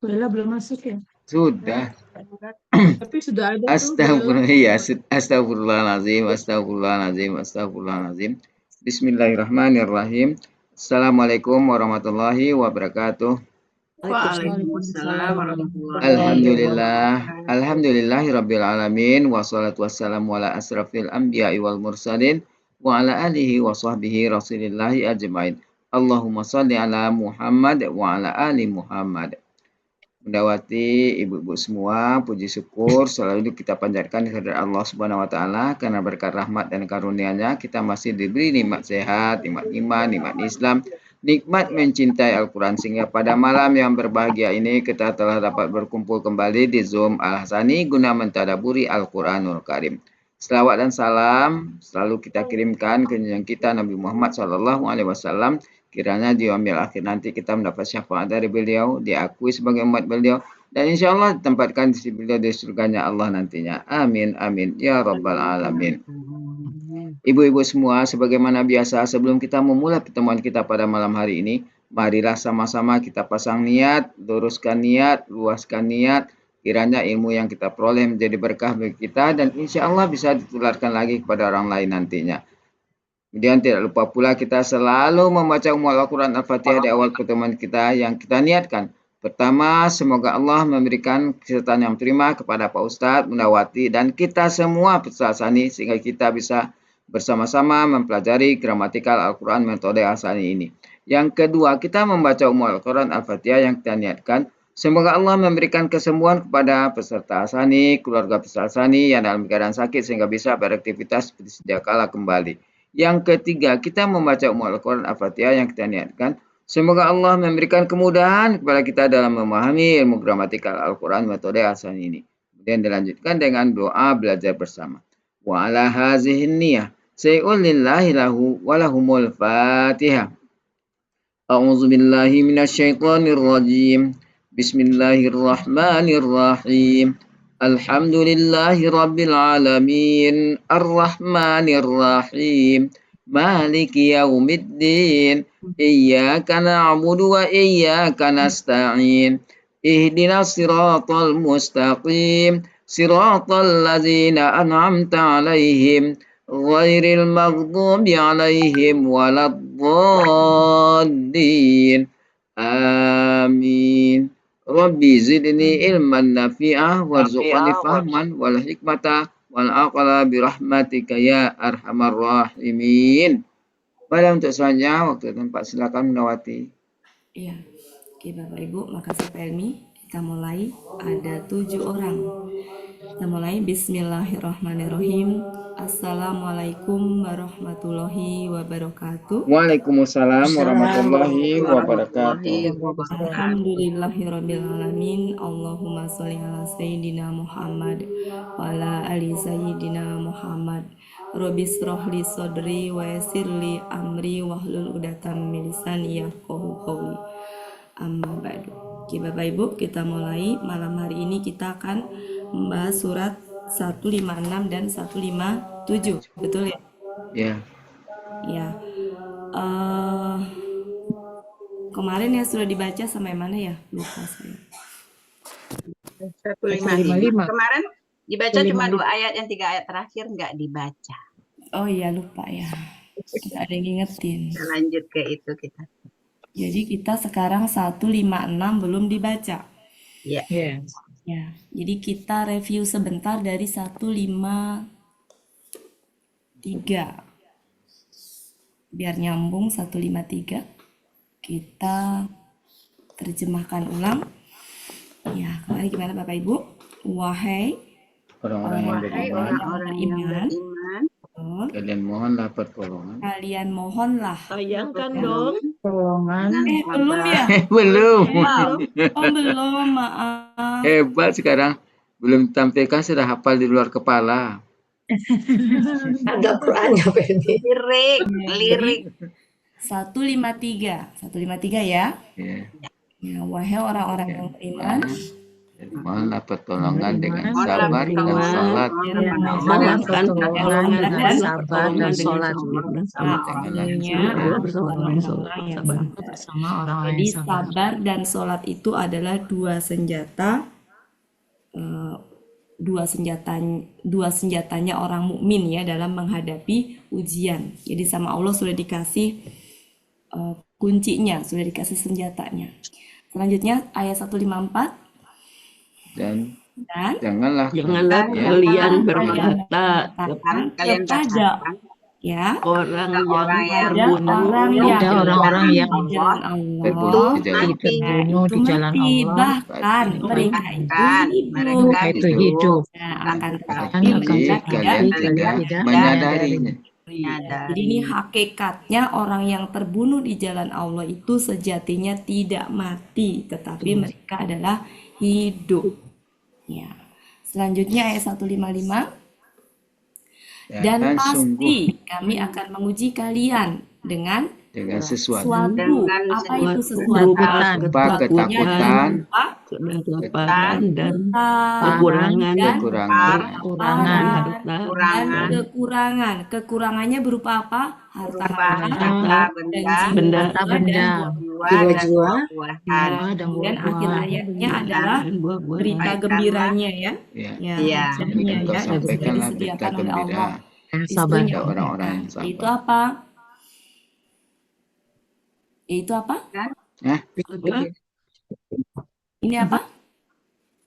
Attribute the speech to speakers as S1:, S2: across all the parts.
S1: Bella belum masuk ya?
S2: Sudah.
S1: Tapi sudah ada tuh Bella.
S2: Astagfirullah, ya, astagfirullahaladzim, astagfirullahaladzim, astagfirullahaladzim. Bismillahirrahmanirrahim. Assalamualaikum warahmatullahi wabarakatuh.
S3: Waalaikumsalam
S1: Waalaikumsalam
S3: warahmatullahi
S1: warahmatullahi
S2: Alhamdulillah,
S3: wabarakatuh.
S2: alhamdulillahirabbil alamin, wassalatu wassalamu ala asrafil anbiya'i wal mursalin wa ala alihi wa sahbihi rasulillahi ajmain. Allahumma salli ala Muhammad wa ala ali Muhammad. Mendawati ibu-ibu semua, puji syukur selalu kita panjatkan kehadirat Allah Subhanahu wa taala karena berkat rahmat dan karunia-Nya kita masih diberi nikmat sehat, nikmat iman, nikmat Islam, nikmat mencintai Al-Qur'an sehingga pada malam yang berbahagia ini kita telah dapat berkumpul kembali di Zoom Al-Hasani guna mentadaburi Al-Qur'anul Karim. Selawat dan salam selalu kita kirimkan ke junjungan kita Nabi Muhammad SAW. Kiranya di yaumil akhir nanti kita mendapat syafaat dari beliau, diakui sebagai umat beliau, dan insya Allah ditempatkan di sisi beliau di surganya Allah nantinya. Amin, amin. Ya Rabbal Alamin. Ibu-ibu semua, sebagaimana biasa sebelum kita memulai pertemuan kita pada malam hari ini, marilah sama-sama kita pasang niat, luruskan niat, luaskan niat, kiranya ilmu yang kita peroleh menjadi berkah bagi kita dan insya Allah bisa ditularkan lagi kepada orang lain nantinya. Kemudian tidak lupa pula kita selalu membaca Al-Quran Al-Fatihah di awal pertemuan kita yang kita niatkan. Pertama, semoga Allah memberikan kesertaan yang prima kepada Pak Ustadz, Mundawati, dan kita semua peserta Asani sehingga kita bisa bersama-sama mempelajari gramatikal Al-Quran metode Asani ini. Yang kedua, kita membaca Al-Quran Al-Fatihah yang kita niatkan. Semoga Allah memberikan kesembuhan kepada peserta Asani, keluarga peserta Asani yang dalam keadaan sakit sehingga bisa beraktivitas seperti sedia kala kembali. Yang ketiga, kita membaca Al-Quran Al-Fatihah yang kita niatkan. Semoga Allah memberikan kemudahan kepada kita dalam memahami ilmu gramatikal Al-Quran metode asal ini. Kemudian dilanjutkan dengan doa belajar bersama. Wa ala hazihin niyah. Say'ul lillahi lahu walahumul fatihah. A'udzu billahi minasyaitonir rajim. Bismillahirrahmanirrahim. Alhamdulillahi rabbil alamin. Arrahmanir rahim. Maliki yaumiddin. Iyyaka na'budu wa iyyaka nasta'in. Ihdinas siratal mustaqim. Siratal ladzina an'amta 'alaihim ghairil maghdubi 'alaihim waladdallin. Amin. Rabbi zidni ilman nafi'ah warzuqni fahman wal hikmata wal aqla birahmatika ya arhamar rahimin. Pada untuk selanjutnya waktu tempat silakan Mendawati.
S3: Iya, oke Bapak Ibu, makasih Pak Elmi. Kita mulai, ada 7 orang. Kita mulai, bismillahirrahmanirrahim. Assalamualaikum warahmatullahi wabarakatuh.
S2: Waalaikumsalam warahmatullahi
S1: warahmatullahi
S2: wabarakatuh.
S1: wabarakatuh.
S3: Alhamdulillahirrabbilalamin. Allahumma sholli ala Sayyidina Muhammad wa ala ali Sayyidina Muhammad. Rabbi shrah li sodri wa yassir li amri wahlul 'uqdatam min lisani yafqahu qawli. Amma ba'du. Oke Bapak Ibu, kita mulai. Malam hari ini kita akan membahas surat 156 dan 157. Betul ya?
S2: Ya.
S3: Ya. Kemarin ya sudah dibaca sampai mana ya? Lupa saya.
S1: 155.
S4: Kemarin dibaca cuma 2 ayat, yang 3 ayat terakhir nggak dibaca.
S3: Oh iya, lupa ya. Kita ada yang ngingetin.
S4: Kita lanjut ke itu kita.
S3: Jadi kita sekarang 156 belum dibaca.
S4: Iya.
S1: Yes.
S3: Ya, jadi kita review sebentar dari 153. Biar nyambung 153. Kita terjemahkan ulang. Ya, kembali gimana Bapak Ibu? Wahai
S2: Orang-orang yang beriman,
S4: Orang-orang yang beriman,
S2: kalian mohonlah pertolongan.
S3: Kalian mohonlah.
S1: Sayangkan dong. Pertolongan.
S3: Belum ya?
S2: Belum.
S3: Oh, belum, maaf.
S2: Hebat sekarang. Belum tampilkan sudah hafal di luar kepala.
S5: Ada Qurannya, Feni.
S4: lirik.
S3: 153. 153 ya.
S2: Ya.
S3: Ya, wahai orang-orang yang beriman,
S2: Jadi mohonlah pertolongan dengan
S1: Mohon
S2: sabar dan
S5: pertolongan.
S2: sholat.
S5: Mohonkan pertolongan
S3: dan
S5: dengan sabar dan sholat.
S2: Janganlah
S5: Bersama orang yang sabar.
S1: bersama orang-orang
S3: Jadi
S1: yang sabar.
S3: sabar dan sholat itu adalah eh, dua senjatanya orang mukmin ya dalam menghadapi ujian. Jadi sama Allah sudah dikasih kuncinya, sudah dikasih senjatanya. Selanjutnya ayat 154
S2: Dan
S3: dan
S2: janganlah
S5: Janganlah
S2: kalian
S5: kalian berkata
S4: Kalian
S3: kepada
S4: katakan
S3: ya
S5: orang
S4: orang
S5: yang
S4: yang
S5: terbunuh
S1: Ada orang-orang yang
S3: di jalan Allah
S2: terbunuh di jalan
S4: mati.
S1: terbunuh di jalan
S3: mati,
S1: Allah,
S3: bahkan mereka itu
S4: Bahkan
S3: hidup.
S1: mereka itu hidup.
S3: Nah,
S4: akan
S3: akan
S4: tetapi
S3: tetapi
S1: akan
S3: mereka
S2: Jadi
S1: tetapi
S2: kalian
S3: tidak
S2: tidak menyadarinya.
S3: Jadi ini hakikatnya orang yang terbunuh di jalan Allah itu sejatinya tidak mati, tetapi mereka adalah hidup. Ya. Selanjutnya ayat 155. Dan
S2: Dan
S3: pasti
S2: sungguh
S3: kami akan menguji kalian dengan
S2: dengan sesuatu
S4: Dengan
S3: apa itu sesuatu?
S5: berupa
S2: ketakutan,
S5: kelaparan dan
S3: kekurangan
S5: kekurangan
S3: dan
S2: kekurangan,
S4: kekurangan
S3: kekurangan. Kekurangannya berupa apa? Harta
S4: harta benda,
S3: benda,
S5: jiwa-jiwa,
S4: buah-buahan.
S1: dan
S3: Kemudian
S1: buah-buahan.
S3: akhir ayatnya adalah
S5: dan buah-buahan.
S3: berita gembiranya ya.
S2: ya.
S3: Ya,
S4: Iya.
S3: beritanya
S2: Engkau
S3: ya, yang sudah
S2: sampaikanlah berita
S3: disediakan oleh
S2: gembira
S3: Allah.
S1: Yang sabar.
S3: Isunya.
S2: kepada orang-orang yang
S3: Nah, Itu
S2: sabar.
S3: apa? Itu apa? Ini apa?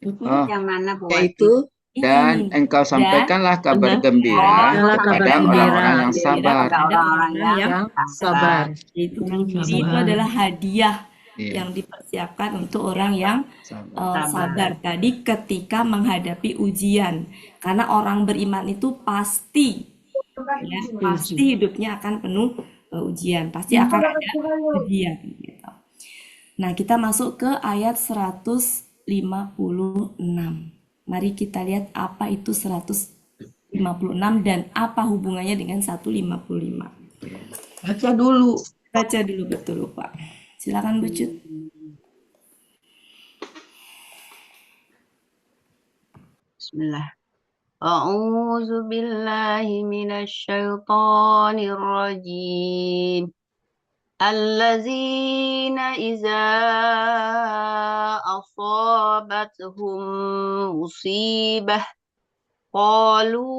S2: Oh,
S4: Yang mana buat
S5: Yaitu
S2: dan
S3: Ini.
S2: engkau sampaikanlah kabar gembira
S1: Adalah kabar
S2: kepada
S1: gembira
S2: orang-orang yang sabar.
S4: kepada orang-orang yang
S1: Yang sabar.
S3: Itu.
S5: Yang
S3: Jadi itu
S5: sabar.
S3: adalah hadiah
S2: Iya,
S3: yang dipersiapkan untuk orang yang
S2: sabar.
S3: sabar tadi ketika menghadapi ujian. Karena orang beriman itu pasti hidupnya akan penuh ujian, pasti akan ada ujian gitu. Nah, kita masuk ke ayat 156. Mari kita lihat apa itu 156 dan apa hubungannya dengan 155.
S5: baca dulu.
S3: Baca dulu betul, Pak. Silakan Bu Cut.
S4: Bismillah. A'udzu billahi minasyaitonir rajim. Allazina iza asabatuhum musibah qalu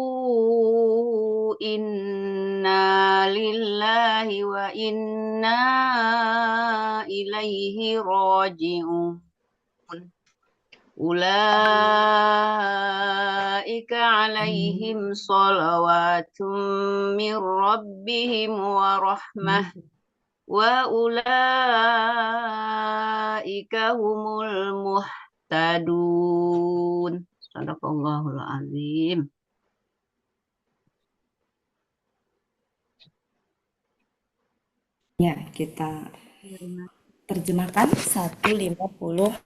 S4: inna lillahi wa inna ilaihi raji'un. Ulaika alaihim salawatun min rabbihim wa rahmah wa ulaika humul muhtadun. Sadaqallahul azim.
S3: Ya, kita terjemahkan 156.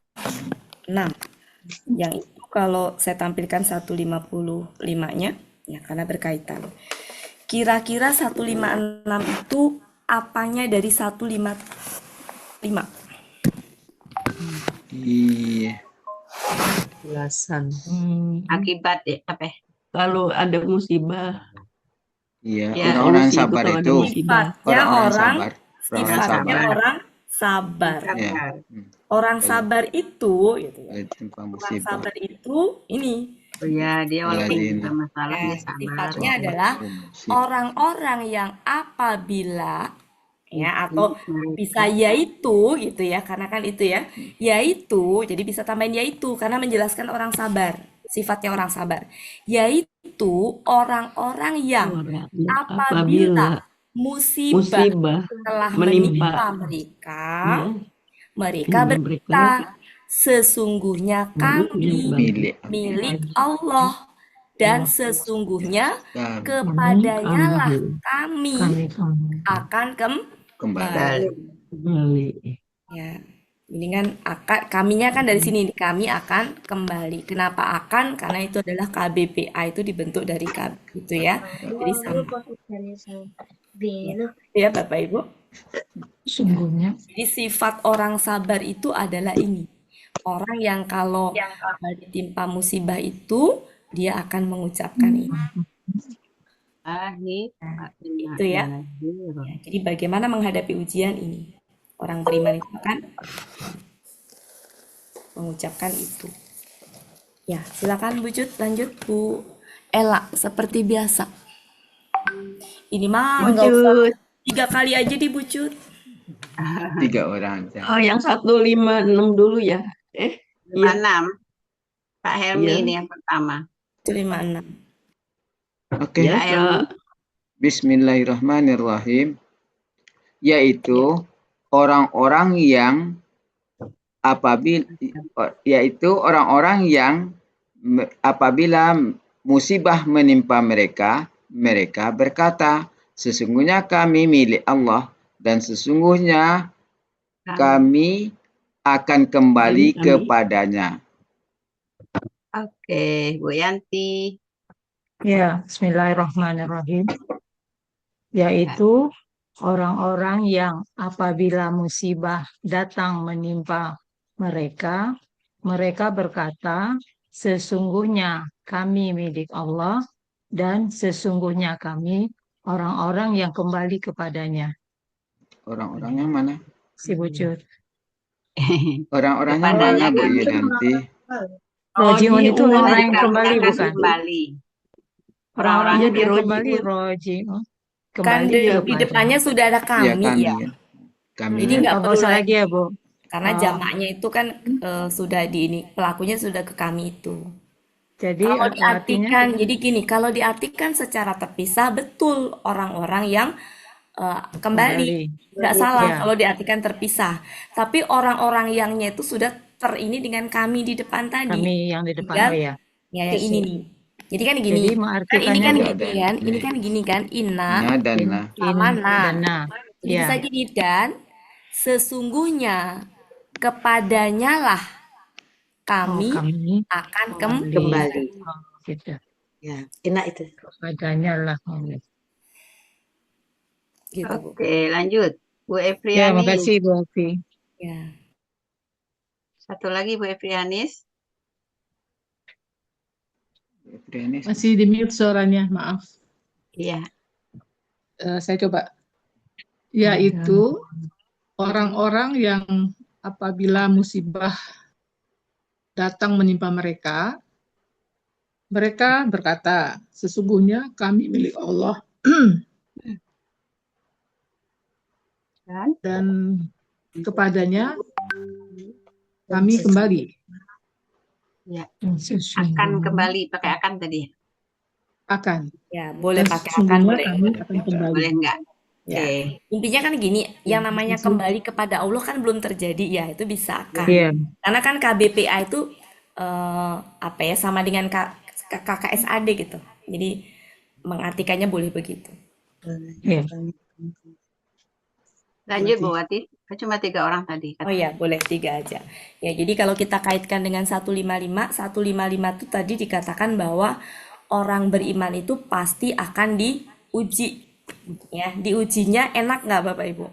S3: Yang itu kalau saya tampilkan 155-nya, ya karena berkaitan. Kira-kira 156 itu apanya dari 155?
S2: Iya,
S5: Jelasan.
S4: Akibat ya, apa?
S5: Kalau ada musibah,
S2: iya.
S4: Ya,
S2: Orang-orang yang
S5: solusi
S2: sabar
S5: kalau ada
S2: itu,
S5: musibah.
S2: orang-orang yang sabar,
S3: Sifatnya orang sabar.
S2: ya.
S3: Orang sabar itu gitu ya.
S2: Tanpa
S3: Orang
S2: musibah.
S3: sabar itu ini
S4: Oh ya, dia walaupun
S2: Aladin.
S4: ada masalah dia sabar.
S3: sifatnya adalah orang-orang yang apabila ya atau bisa yaitu gitu ya, karena kan itu ya, yaitu jadi bisa tambahin yaitu karena menjelaskan orang sabar, sifatnya orang sabar, yaitu orang-orang yang
S5: Orang
S3: apabila musibah
S5: musibah
S3: telah
S5: menimpa
S3: menimpa mereka,
S5: ya,
S3: mereka berkata, sesungguhnya kami
S2: milik
S3: milik Allah dan sesungguhnya
S2: kami
S3: kepadanya lah kami
S1: Kami
S3: akan
S2: kembali.
S5: kembali.
S3: ya. Ini kan akan, kaminya kan dari sini, kami akan kembali. Kenapa akan? Karena itu adalah KBPA, itu dibentuk dari KB gitu ya. Jadi sama. Ya Bapak Ibu.
S1: sungguhnya
S3: Jadi sifat orang sabar itu adalah ini. Orang yang kalau ditimpa musibah itu dia akan mengucapkan ini. Nah, itu ya. Ya, jadi bagaimana menghadapi ujian ini? Orang beriman itu akan mengucapkan itu. Ya, silakan Bu Jud, lanjut Bu Ella seperti biasa. Ini mah nggak usah
S5: Lanjut.
S3: 3 kali aja di Bu Jud.
S2: 3 orang aja.
S5: Oh, yang 156 dulu ya. Iya,
S4: 56. Pak Helmi
S5: iya.
S4: ini yang pertama.
S3: Itu 56.
S2: Oke,
S5: Biasa.
S4: Helmi.
S2: Bismillahirrahmanirrahim. Yaitu orang-orang yang apabila musibah menimpa mereka, mereka berkata, sesungguhnya kami milik Allah dan sesungguhnya kami akan kembali
S5: Kami.
S2: kepadanya.
S4: Oke, Bu Yanti.
S1: Ya, Bismillahirrahmanirrahim. Yaitu orang-orang yang apabila musibah datang menimpa mereka, mereka berkata, sesungguhnya kami milik Allah dan sesungguhnya kami orang-orang yang kembali kepadanya.
S2: Orang-orangnya mana?
S1: Si Wujud.
S2: Orang-orangnya
S4: Kepadanya
S2: mana, Bu
S4: kami.
S2: Yudanti?
S1: Rojiun itu
S5: Rojiun.
S1: orang yang
S4: Kami
S1: kembali
S4: akan
S1: bukan?
S4: kembali.
S1: Orang-orang
S5: Iya,
S1: yang
S5: di
S1: kembali
S5: Rojiun.
S1: rojiun.
S3: Kan
S1: Kembali
S3: di
S1: kepada.
S3: depannya sudah ada
S2: Ya,
S3: kami
S2: kami
S3: ya.
S2: kan. Kami
S3: Jadi
S2: kan.
S3: nggak
S1: Nggak
S3: perlu
S1: usah
S3: lagi
S1: lagi ya, Bu.
S3: karena
S1: Oh.
S3: jamaknya itu kan sudah di ini pelakunya sudah ke kami itu.
S1: Jadi
S3: Kalau
S1: artinya
S3: diartikan, jadi gini, kalau diartikan secara terpisah betul orang-orang yang kembali,
S1: kembali.
S3: nggak salah
S1: Ya.
S3: kalau diartikan terpisah. Tapi orang-orang yangnya itu sudah terini dengan kami di depan tadi.
S1: Kami yang di depan,
S3: Tinggal,
S1: oh ya.
S3: ya yang ini nih. Jadi kan gini,
S1: Jadi
S3: kan ini
S1: mengartikannya
S3: kan
S2: Iya,
S3: gini
S2: dan
S3: kan, ini
S2: ini.
S3: kan gini kan, inna
S2: Inna dan
S1: in,
S2: nah.
S3: sama na.
S1: dan na.
S3: Jadi
S1: Ya.
S3: bisa gini dan sesungguhnya kepadanya lah kami
S1: Kami
S3: akan
S1: kembali. Oh, gitu.
S5: Ya, enak itu.
S1: Kepadanya lah kami.
S3: gitu Bu.
S4: Oke, lanjut. Bu
S1: Ya,
S4: Efriani.
S1: makasih Bu Afi.
S3: Ya.
S4: Satu lagi Bu Efrianis.
S6: Masih di mute suaranya, maaf.
S4: Iya.
S6: Saya coba. Yaitu orang-orang yang apabila musibah datang menimpa mereka, mereka berkata, sesungguhnya kami milik Allah dan kepadanya kami kembali.
S4: Ya. Akan kembali pakai akan tadi.
S6: Akan.
S3: Ya, boleh
S6: Dan
S3: pakai akan,
S6: sesungguhnya
S3: boleh.
S6: kami akan kembali.
S4: Boleh enggak?
S3: Ya.
S4: Oke.
S3: Intinya kan gini, yang namanya kembali kepada Allah kan belum terjadi ya, itu bisa akan.
S1: Iya.
S3: Karena kan KBPA itu apa ya sama dengan KKSAD gitu. Jadi mengartikannya boleh begitu.
S1: Iya.
S4: Lanjut Bu Wati. Cuma 3 orang tadi.
S3: Oh ya, boleh 3 aja. Ya, jadi kalau kita kaitkan dengan 155 itu tadi dikatakan bahwa orang beriman itu pasti akan diuji. Ya, diujinya enak nggak Bapak Ibu?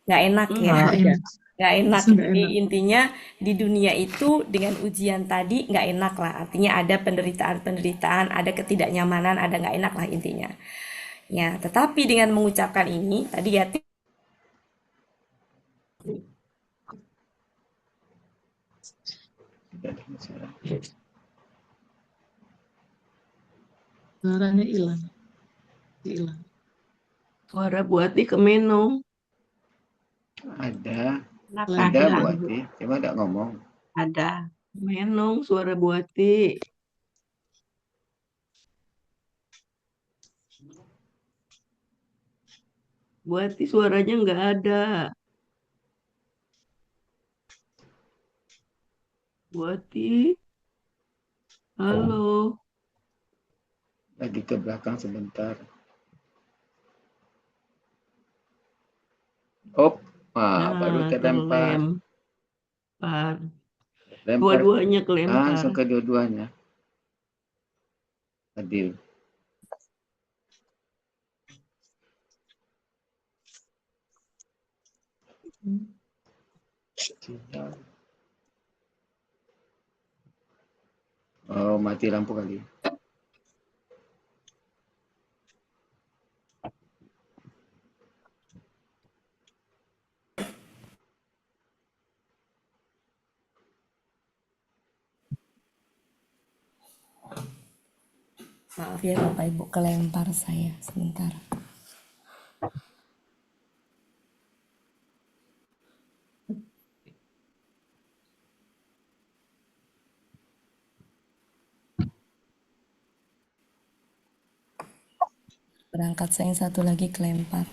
S3: Nggak enak ya.
S1: Oh, iya.
S3: Nggak enak.
S6: Nggak
S3: Jadi
S6: enak.
S3: intinya di dunia itu dengan ujian tadi nggak enak lah. Artinya ada penderitaan-penderitaan, ada ketidaknyamanan, ada nggak enak lah intinya. Ya, tetapi dengan mengucapkan ini tadi ya
S6: Suaranya hilang. Hilang.
S5: Suara Buati ke Menong.
S2: Ada.
S4: Kenapa
S2: Ada, Bu
S4: hilang?
S2: Ati. Coba tidak ngomong.
S4: Ada.
S5: Menong suara Buati. Buati suaranya nggak ada. Buati. Halo.
S2: Lagi ke belakang sebentar. Baru terlempar.
S5: Kelempar.
S2: Lempar
S5: Dua-duanya kelempar.
S2: langsung ke dua-duanya. Adil. Oh, mati lampu kali.
S3: Maaf ya Bapak Ibu, kelempar saya sebentar. Berangkat saya yang satu lagi kelempar.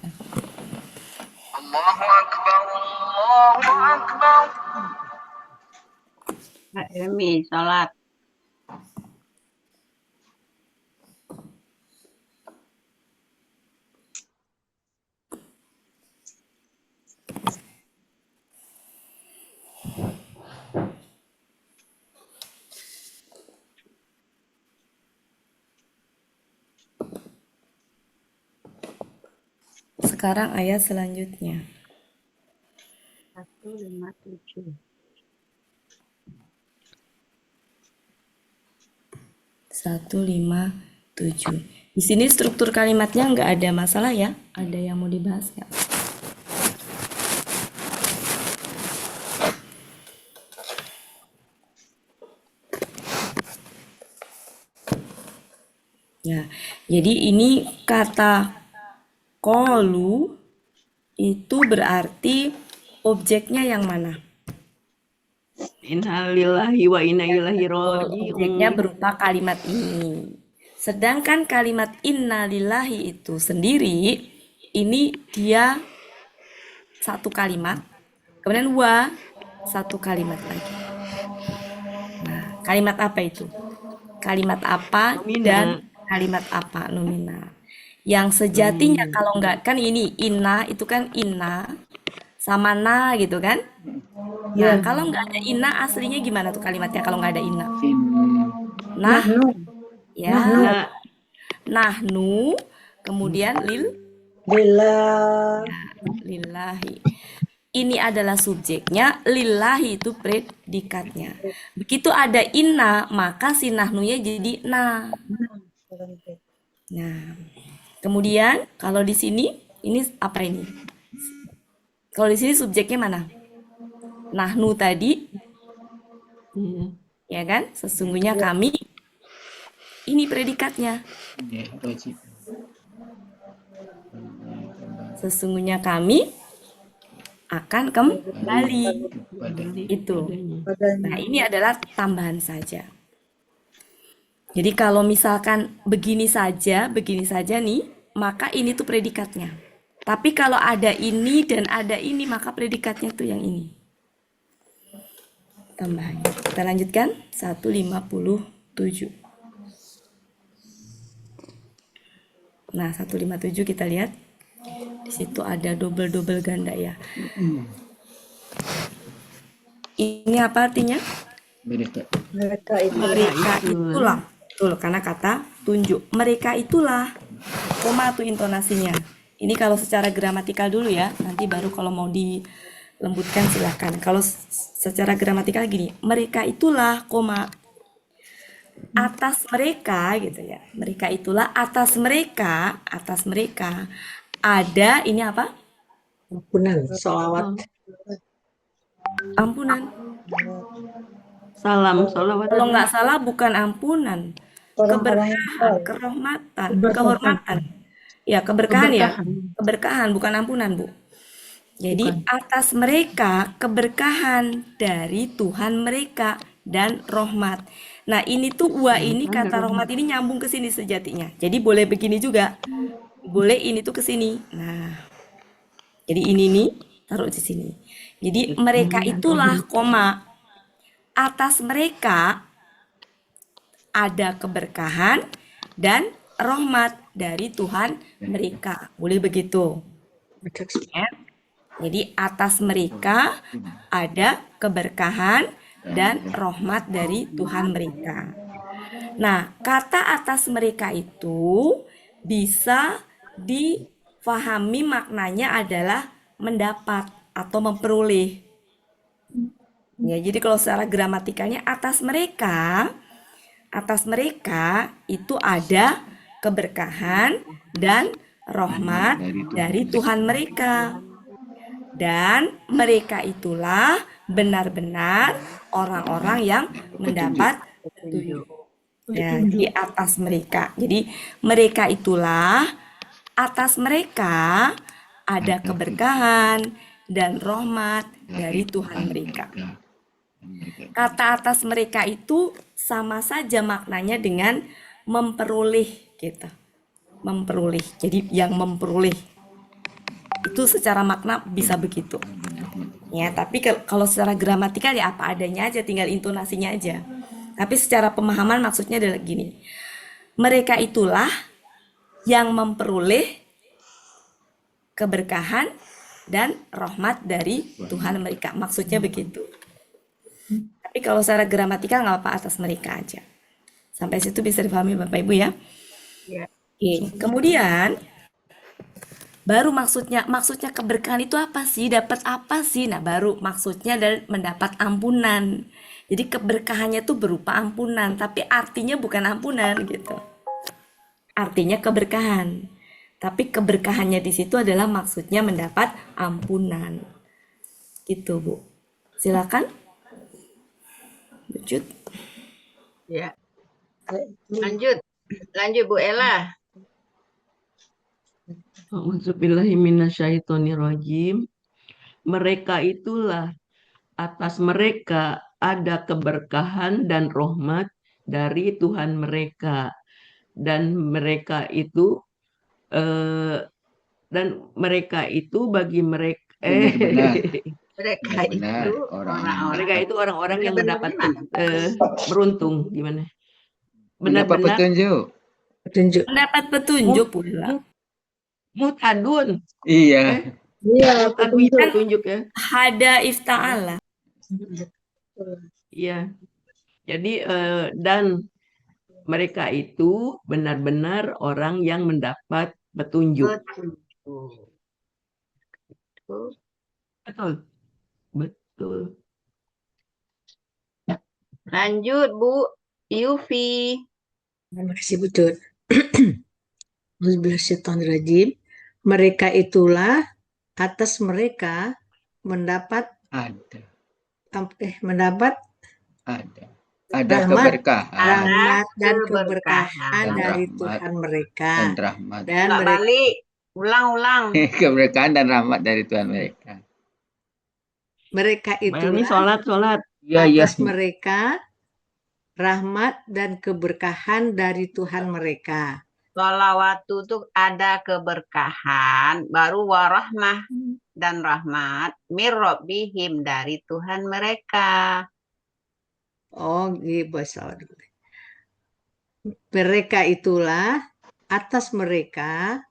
S2: Allahu Akbar, Allahu Akbar.
S4: Mbak Ilmi, sholat.
S3: Sekarang ayat selanjutnya.
S4: 157.
S3: 157. Di sini struktur kalimatnya nggak ada masalah ya? Ada yang mau dibahas nggak? Ya, jadi ini kata qalu itu berarti objeknya yang mana?
S5: Inna lillahi wa inna ilaihi
S3: Objeknya
S5: raji'un.
S3: berupa kalimat ini. Sedangkan kalimat inna lillahi itu sendiri, ini dia satu kalimat, kemudian wa satu kalimat lagi. Nah, kalimat apa itu? Kalimat apa
S5: Nomina.
S3: dan kalimat apa? Nomina. Yang sejatinya kalau enggak, kan ini inna itu kan inna sama na gitu kan? Nah, kalau nggak ada inna aslinya gimana tuh kalimatnya kalau nggak ada inna? Nah, ya,
S5: Nah,
S3: nahnu, kemudian
S7: Lillah.
S3: lillahi. Ini adalah subjeknya, lillahi itu predikatnya. Begitu ada inna, maka si nahnunya jadi na. Nah, kemudian kalau di sini ini apa ini? Kalau di sini subjeknya mana? Nahnu tadi,
S5: iya.
S3: ya kan? Sesungguhnya kami, ini predikatnya.
S2: Ya, wajib.
S3: Sesungguhnya kami akan kembali. Itu. Nah, ini adalah tambahan saja. Jadi kalau misalkan begini saja nih, maka ini tuh predikatnya. Tapi kalau ada ini dan ada ini, maka predikatnya tuh yang ini. Tambahannya. Kita lanjutkan 157. Nah, 157 kita lihat. Di situ ada double ganda ya. Ini apa artinya?
S2: Mereka
S3: Mereka itulah. Betul, karena kata tunjuk. Mereka itulah. Koma tuh intonasinya. Ini kalau secara gramatikal dulu ya. Nanti baru kalau mau dilembutkan silahkan. Kalau secara gramatikal gini. Mereka itulah, koma. Atas mereka gitu ya. Mereka itulah, atas mereka ada ini apa?
S7: Ampunan, sholawat.
S3: Ampunan.
S5: Salam, sholawat.
S3: Kalau nggak salah bukan ampunan, keberkahan, kehormatan. Ya, keberkahan ya. Keberkahan bukan ampunan, Bu. Jadi atas mereka keberkahan dari Tuhan mereka dan rahmat. Nah, ini tuh ini kata rahmat ini nyambung ke sini sejatinya. Jadi boleh begini juga. Boleh ini tuh ke sini. Nah, jadi ini nih taruh di sini. Jadi mereka itulah, koma. Atas mereka ada keberkahan dan rahmat dari Tuhan mereka. Boleh begitu. Ya. Jadi atas mereka ada keberkahan dan rahmat dari Tuhan mereka. Nah, kata atas mereka itu bisa difahami maknanya adalah mendapat atau memperoleh. Ya, jadi kalau secara gramatikalnya atas mereka Atas mereka itu ada keberkahan dan rahmat dari Tuhan mereka. Dan mereka itulah benar-benar orang-orang yang mendapat petunjuk. Ya, di atas mereka. Jadi mereka itulah, atas mereka ada keberkahan dan rahmat dari Tuhan mereka. Kata atas mereka itu sama saja maknanya dengan memperoleh gitu. Memperoleh. Jadi yang memperoleh itu secara makna bisa begitu. Ya, tapi kalau secara gramatikal ya apa adanya aja, tinggal intonasinya aja. Tapi secara pemahaman maksudnya adalah gini. Mereka itulah yang memperoleh keberkahan dan rahmat dari Tuhan mereka. Maksudnya begitu. Tapi kalau secara gramatikal nggak apa atas mereka aja. Sampai situ bisa dipahami Bapak Ibu ya?
S4: Ya.
S3: Oke. Kemudian baru maksudnya keberkahan itu apa sih? Dapat apa sih? Nah, baru maksudnya adalah mendapat ampunan. Jadi keberkahannya tuh berupa ampunan, tapi artinya bukan ampunan gitu. Artinya keberkahan. Tapi keberkahannya di situ adalah maksudnya mendapat ampunan. Gitu, Bu. Silakan. Lanjut.
S4: Ya. Lanjut Bu Ella.
S5: A'udzubillahiminasyaitonirrajim. Mereka itulah, atas mereka ada keberkahan dan rahmat dari Tuhan mereka, dan mereka itu bagi mereka
S4: Mereka itu orang-orang.
S5: mereka itu orang-orang yang
S4: Benar-benar
S5: mendapat beruntung. Gimana?
S2: Mendapat petunjuk.
S3: Mendapat petunjuk pula.
S5: Mutadun.
S2: Iya.
S7: Iya,
S5: Petunjuk ya.
S3: Hada ifta'ala.
S5: Iya. Jadi dan mereka itu benar-benar orang yang mendapat petunjuk. Betul.
S4: Lanjut Bu Yufi.
S7: Terima kasih Bu Tut. Bismillahirrahmanirrahim. Mereka itulah, atas mereka mendapat
S2: Ada keberkahan
S7: rahmat dan
S4: keberkahan.
S7: keberkahan dari
S2: rahmat
S7: Tuhan mereka.
S2: dan rahmat.
S7: Dan
S4: Nggak
S7: mereka
S4: balik. Ulang.
S2: Keberkahan dan rahmat dari Tuhan mereka.
S5: Ini
S7: itulah,
S5: sholat.
S2: Iya.
S7: atas mereka rahmat dan keberkahan dari Tuhan mereka.
S4: Sholawatu itu ada keberkahan, baru warahmah dan rahmat mir rabbihim dari Tuhan mereka.
S7: Oh, gitu. Mereka itulah, atas mereka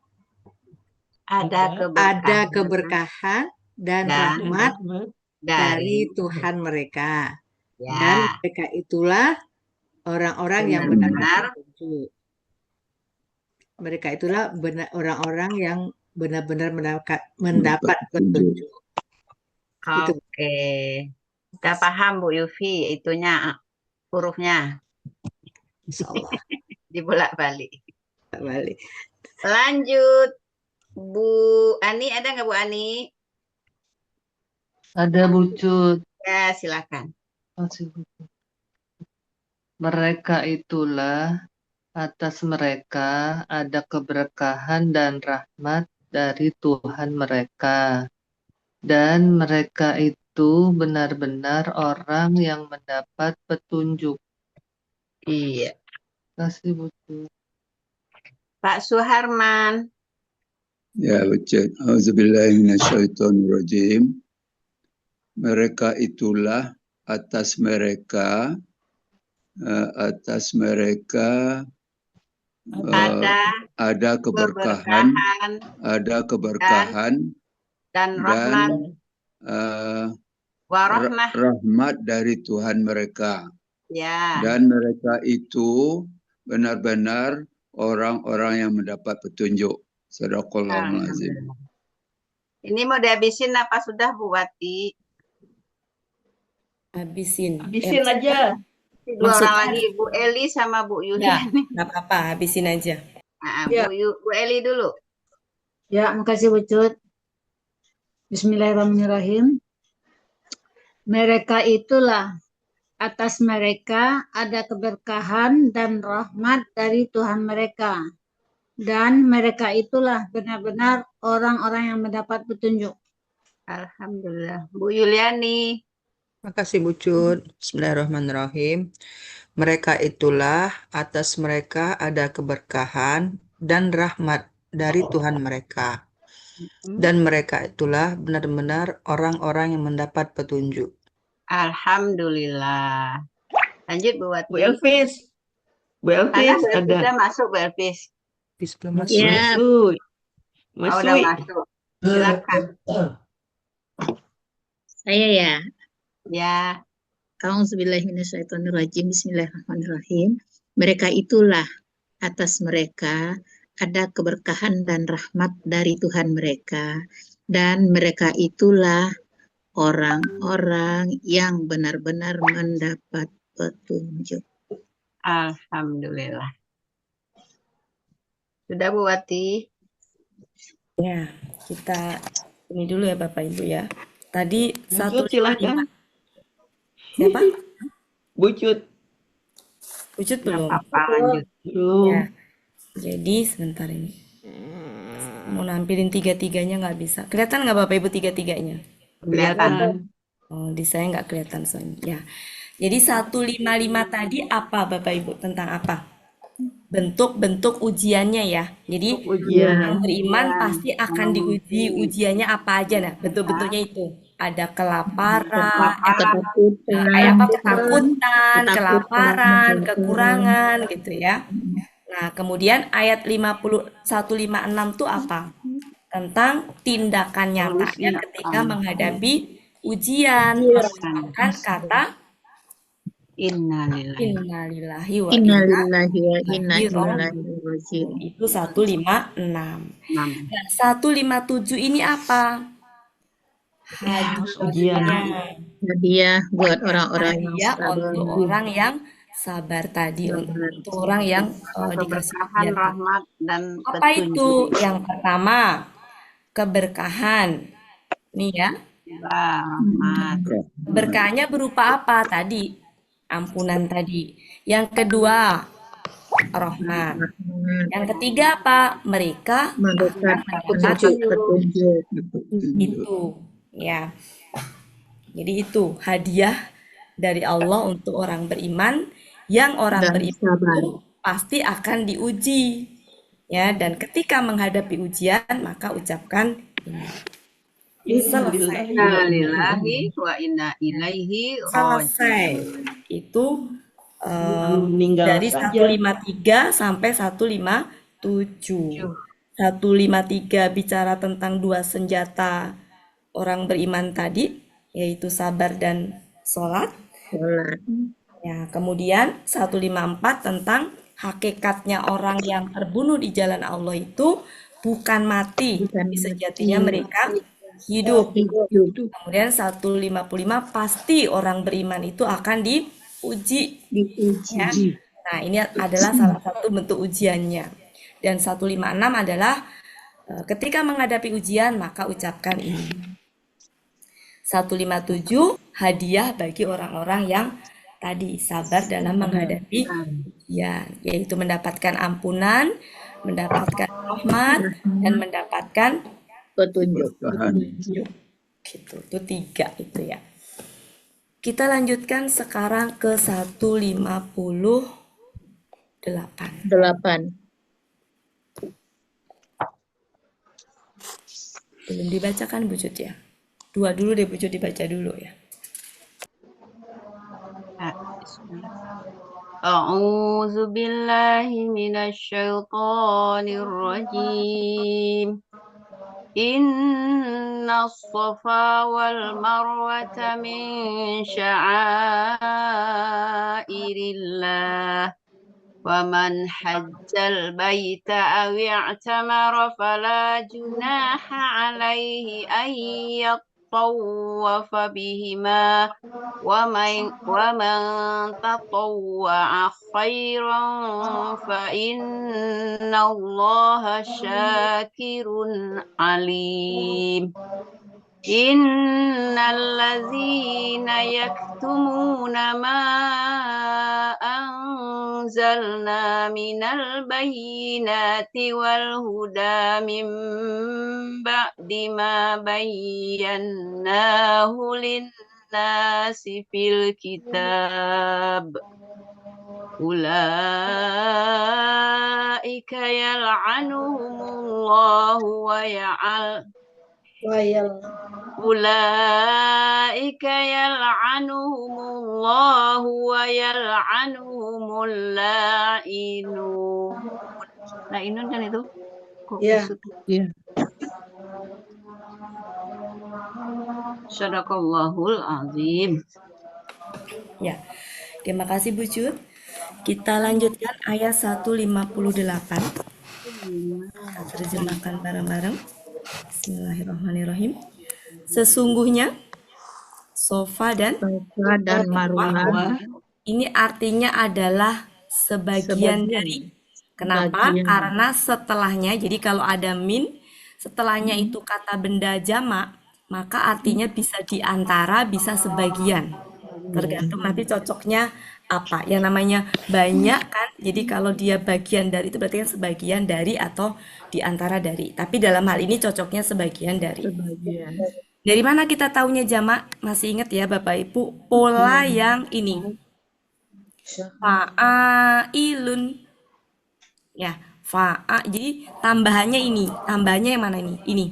S4: Ada
S7: ada keberkahan dan rahmat dari Tuhan mereka.
S4: Ya,
S7: Dan mereka itulah orang-orang yang
S4: benar-benar
S7: mendapat petunjuk. Mereka itulah orang-orang yang benar-benar mendapat petunjuk. Itu.
S4: Oke. Udah paham Bu Yufi itunya hurufnya
S7: Insyaallah.
S4: dibolak-balik.
S7: Balik.
S4: Lanjut Bu Ani, ada nggak Bu Ani?
S8: Ada Bu Cut.
S4: Ya, silakan.
S8: Mereka itulah, atas mereka ada keberkahan dan rahmat dari Tuhan mereka. Dan mereka itu benar-benar orang yang mendapat petunjuk.
S4: Iya.
S8: Terima kasih Bu Cut.
S4: Pak Suharman.
S9: Ya, baca. Auzubillahiminasyaitonirrajim. Mereka itulah, atas mereka ada keberkahan
S4: dan
S9: rahmat dari Tuhan mereka.
S4: Ya.
S9: Dan mereka itu benar-benar orang-orang yang mendapat petunjuk. Shadaqallahul azim.
S4: Ini mau dihabisin apa sudah Bu Wati?
S3: Habisin
S5: aja.
S4: Dua orang
S3: Maksudnya
S4: lagi, Bu Eli sama Bu
S3: ya,
S4: Yuliani.
S3: nggak apa-apa, habisin aja.
S4: Bu Eli dulu.
S10: Ya, makasih Bucut. Bismillahirrahmanirrahim. Mereka itulah, atas mereka ada keberkahan dan rahmat dari Tuhan mereka. Dan mereka itulah benar-benar orang-orang yang mendapat petunjuk.
S4: Alhamdulillah. Bu Yuliani.
S7: Makasih Bucut. Bismillahirrahmanirrahim. Mereka itulah, atas mereka ada keberkahan dan rahmat dari Tuhan mereka. Dan mereka itulah benar-benar orang-orang yang mendapat petunjuk.
S4: Alhamdulillah. Lanjut Bu Wati.
S5: Bu Elvis. Bu Elvis
S4: Bu Elvis
S5: ada.
S4: masuk Bu Elvis.
S7: Belum masuk.
S10: Ya,
S5: Masuk.
S4: Oh, udah masuk. Silakan.
S1: Saya ya.
S4: Ya.
S1: A'udzubillahiminasyaitonirrajim. Bismillahirrahmanirrahim. Mereka itulah, atas mereka ada keberkahan dan rahmat dari Tuhan mereka. Dan mereka itulah orang-orang yang benar-benar mendapat petunjuk.
S4: Alhamdulillah. Sudah Bu Wati?
S3: Ya, kita ini dulu ya Bapak Ibu ya. Tadi
S5: Bucut silahkan.
S3: Siapa?
S5: Bucut.
S3: Bucut belum?
S4: Apa lanjut?
S5: Belum.
S3: Ya. Jadi sebentar ini. Mau nampilin tiga-tiganya nggak bisa. Kelihatan nggak Bapak Ibu tiga-tiganya?
S4: Kelihatan.
S3: Oh, di saya nggak kelihatan soalnya. Ya. Jadi 155 tadi apa Bapak Ibu? Tentang apa? Bentuk-bentuk ujiannya ya. Jadi orang beriman pasti akan diuji. Ujiannya apa aja nah? Bentuk-bentuknya itu. Ada kelaparan, ketakutan, kelaparan, kekurangan gitu ya. Nah, kemudian ayat 156 itu apa? Tentang tindakan nyatanya ketika menghadapi ujian, menggunakan kata innalillahi wa inna ilaihi raji'un. Itu 156. Nah, 157 ini apa? Hadiah buat orang-orang yang sabar. Untuk orang yang sabar tadi, untuk orang yang dikasih
S4: keberkahan, rahmat dan
S3: apa
S4: petunjuk.
S3: itu? Yang pertama, keberkahan. Nih ya.
S4: Rahmat.
S3: Keberkahannya berupa apa tadi? Ampunan tadi. Yang kedua, rahmat. Yang ketiga apa? Mereka akan mendapat petunjuk. Itu ya. Jadi itu hadiah dari Allah untuk orang beriman, yang orang beriman itu pasti akan diuji. Ya, dan ketika menghadapi ujian maka ucapkan ini. Selesai.
S4: Innalillahi wa inna ilaihi
S3: Selesai. Itu dari 153 sampai 157. 153 bicara tentang dua senjata orang beriman tadi, yaitu sabar dan sholat. Ya, kemudian 154 tentang hakikatnya orang yang terbunuh di jalan Allah itu bukan mati, tapi sejatinya mereka hidup. Kemudian 155 pasti orang beriman itu akan diuji. Ya. Nah, ini adalah salah satu bentuk ujiannya. Dan 156 adalah ketika menghadapi ujian maka ucapkan ini. 157 hadiah bagi orang-orang yang tadi sabar dalam menghadapi ujian, yaitu mendapatkan ampunan, mendapatkan rahmat, dan mendapatkan petunjuk. Gitu, itu 3 itu ya. Kita lanjutkan sekarang ke 158. Belum dibacakan Bu Cut ya? 2 dulu deh Bu Cut, dibaca dulu ya.
S4: A'udzu billahi minasyaitonir rajim. Inna as-safa wal marwata min sya'airillah. ومن حج البيت أو اعتمر فلا جناح عليه أن طوف بهما ومن تطوع خيرا فإن الله شاكر عليم إن الذين يكتمون ما أنزلنا من البينات والهدى من بعد ما بيناه للناس في الكتاب أولئك يلعنهم الله أولئك يلعنهم الله ويلعنهم اللاعنون. Lainun kan itu? Kok
S6: Iya.
S4: Sadaqallahul azim.
S3: Ya, terima kasih Bu Cut. Kita lanjutkan ayat 158. Kita terjemahkan bareng-bareng. Bismillahirrahmanirrahim. Sesungguhnya Sofa dan
S1: Marwah
S3: ini artinya adalah sebagian dari. Kenapa? Karena setelahnya, jadi kalau ada min, setelahnya itu kata benda jamak, maka artinya bisa diantara, bisa sebagian. Tergantung nanti cocoknya apa. Yang namanya banyak kan, jadi kalau dia bagian dari itu berarti kan sebagian dari atau diantara dari. Tapi dalam hal ini cocoknya sebagian dari. Dari mana kita taunya jamak? Masih ingat ya Bapak Ibu? Pola yang ini. Fa'ilun. Ya, jadi tambahannya ini. Tambahannya yang mana ini? Ini.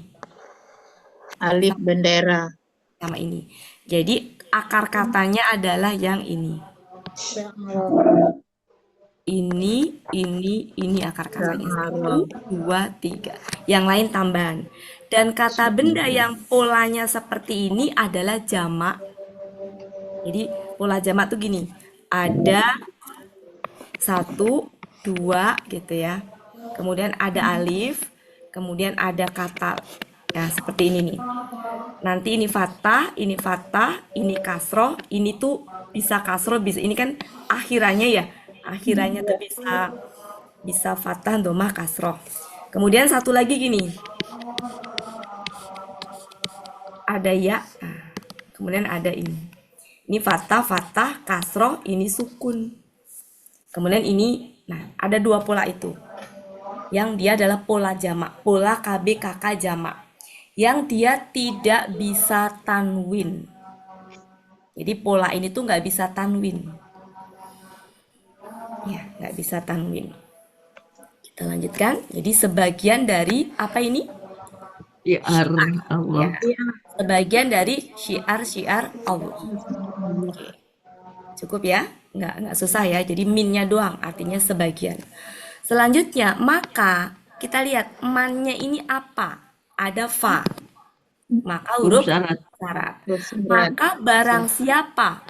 S1: Alif bendera.
S3: Sama ini. Jadi akar katanya adalah yang ini. Ini akar katanya. 1, 2, 3. Yang lain tambahan. Dan kata benda yang polanya seperti ini adalah jamak. Jadi pola jamak tuh gini. Ada 1, 2 gitu ya. Kemudian ada alif, kemudian ada kata. Nah, seperti ini nih. Nanti ini fathah, ini kasroh, ini tuh bisa kasroh, bisa ini kan akhirannya ya. Akhirannya tuh bisa fathah, domah, kasroh. Kemudian satu lagi gini. Ada ya. Nah, kemudian ada ini. Ini fathah, kasroh, ini sukun. Kemudian ini, nah ada dua pola itu. Yang dia adalah pola jamak, pola KB KK jamak. Yang dia tidak bisa tanwin. Jadi pola ini tuh nggak bisa tanwin. Ya, nggak bisa tanwin. Kita lanjutkan. Jadi sebagian dari apa ini?
S5: Syiar Allah.
S3: Ya, sebagian dari syiar Allah. Oke. Cukup ya? Nggak susah ya. Jadi minnya doang, artinya sebagian. Selanjutnya, maka kita lihat mannya ini apa? Ada fa. Maka huruf syarat. Maka barang siapa?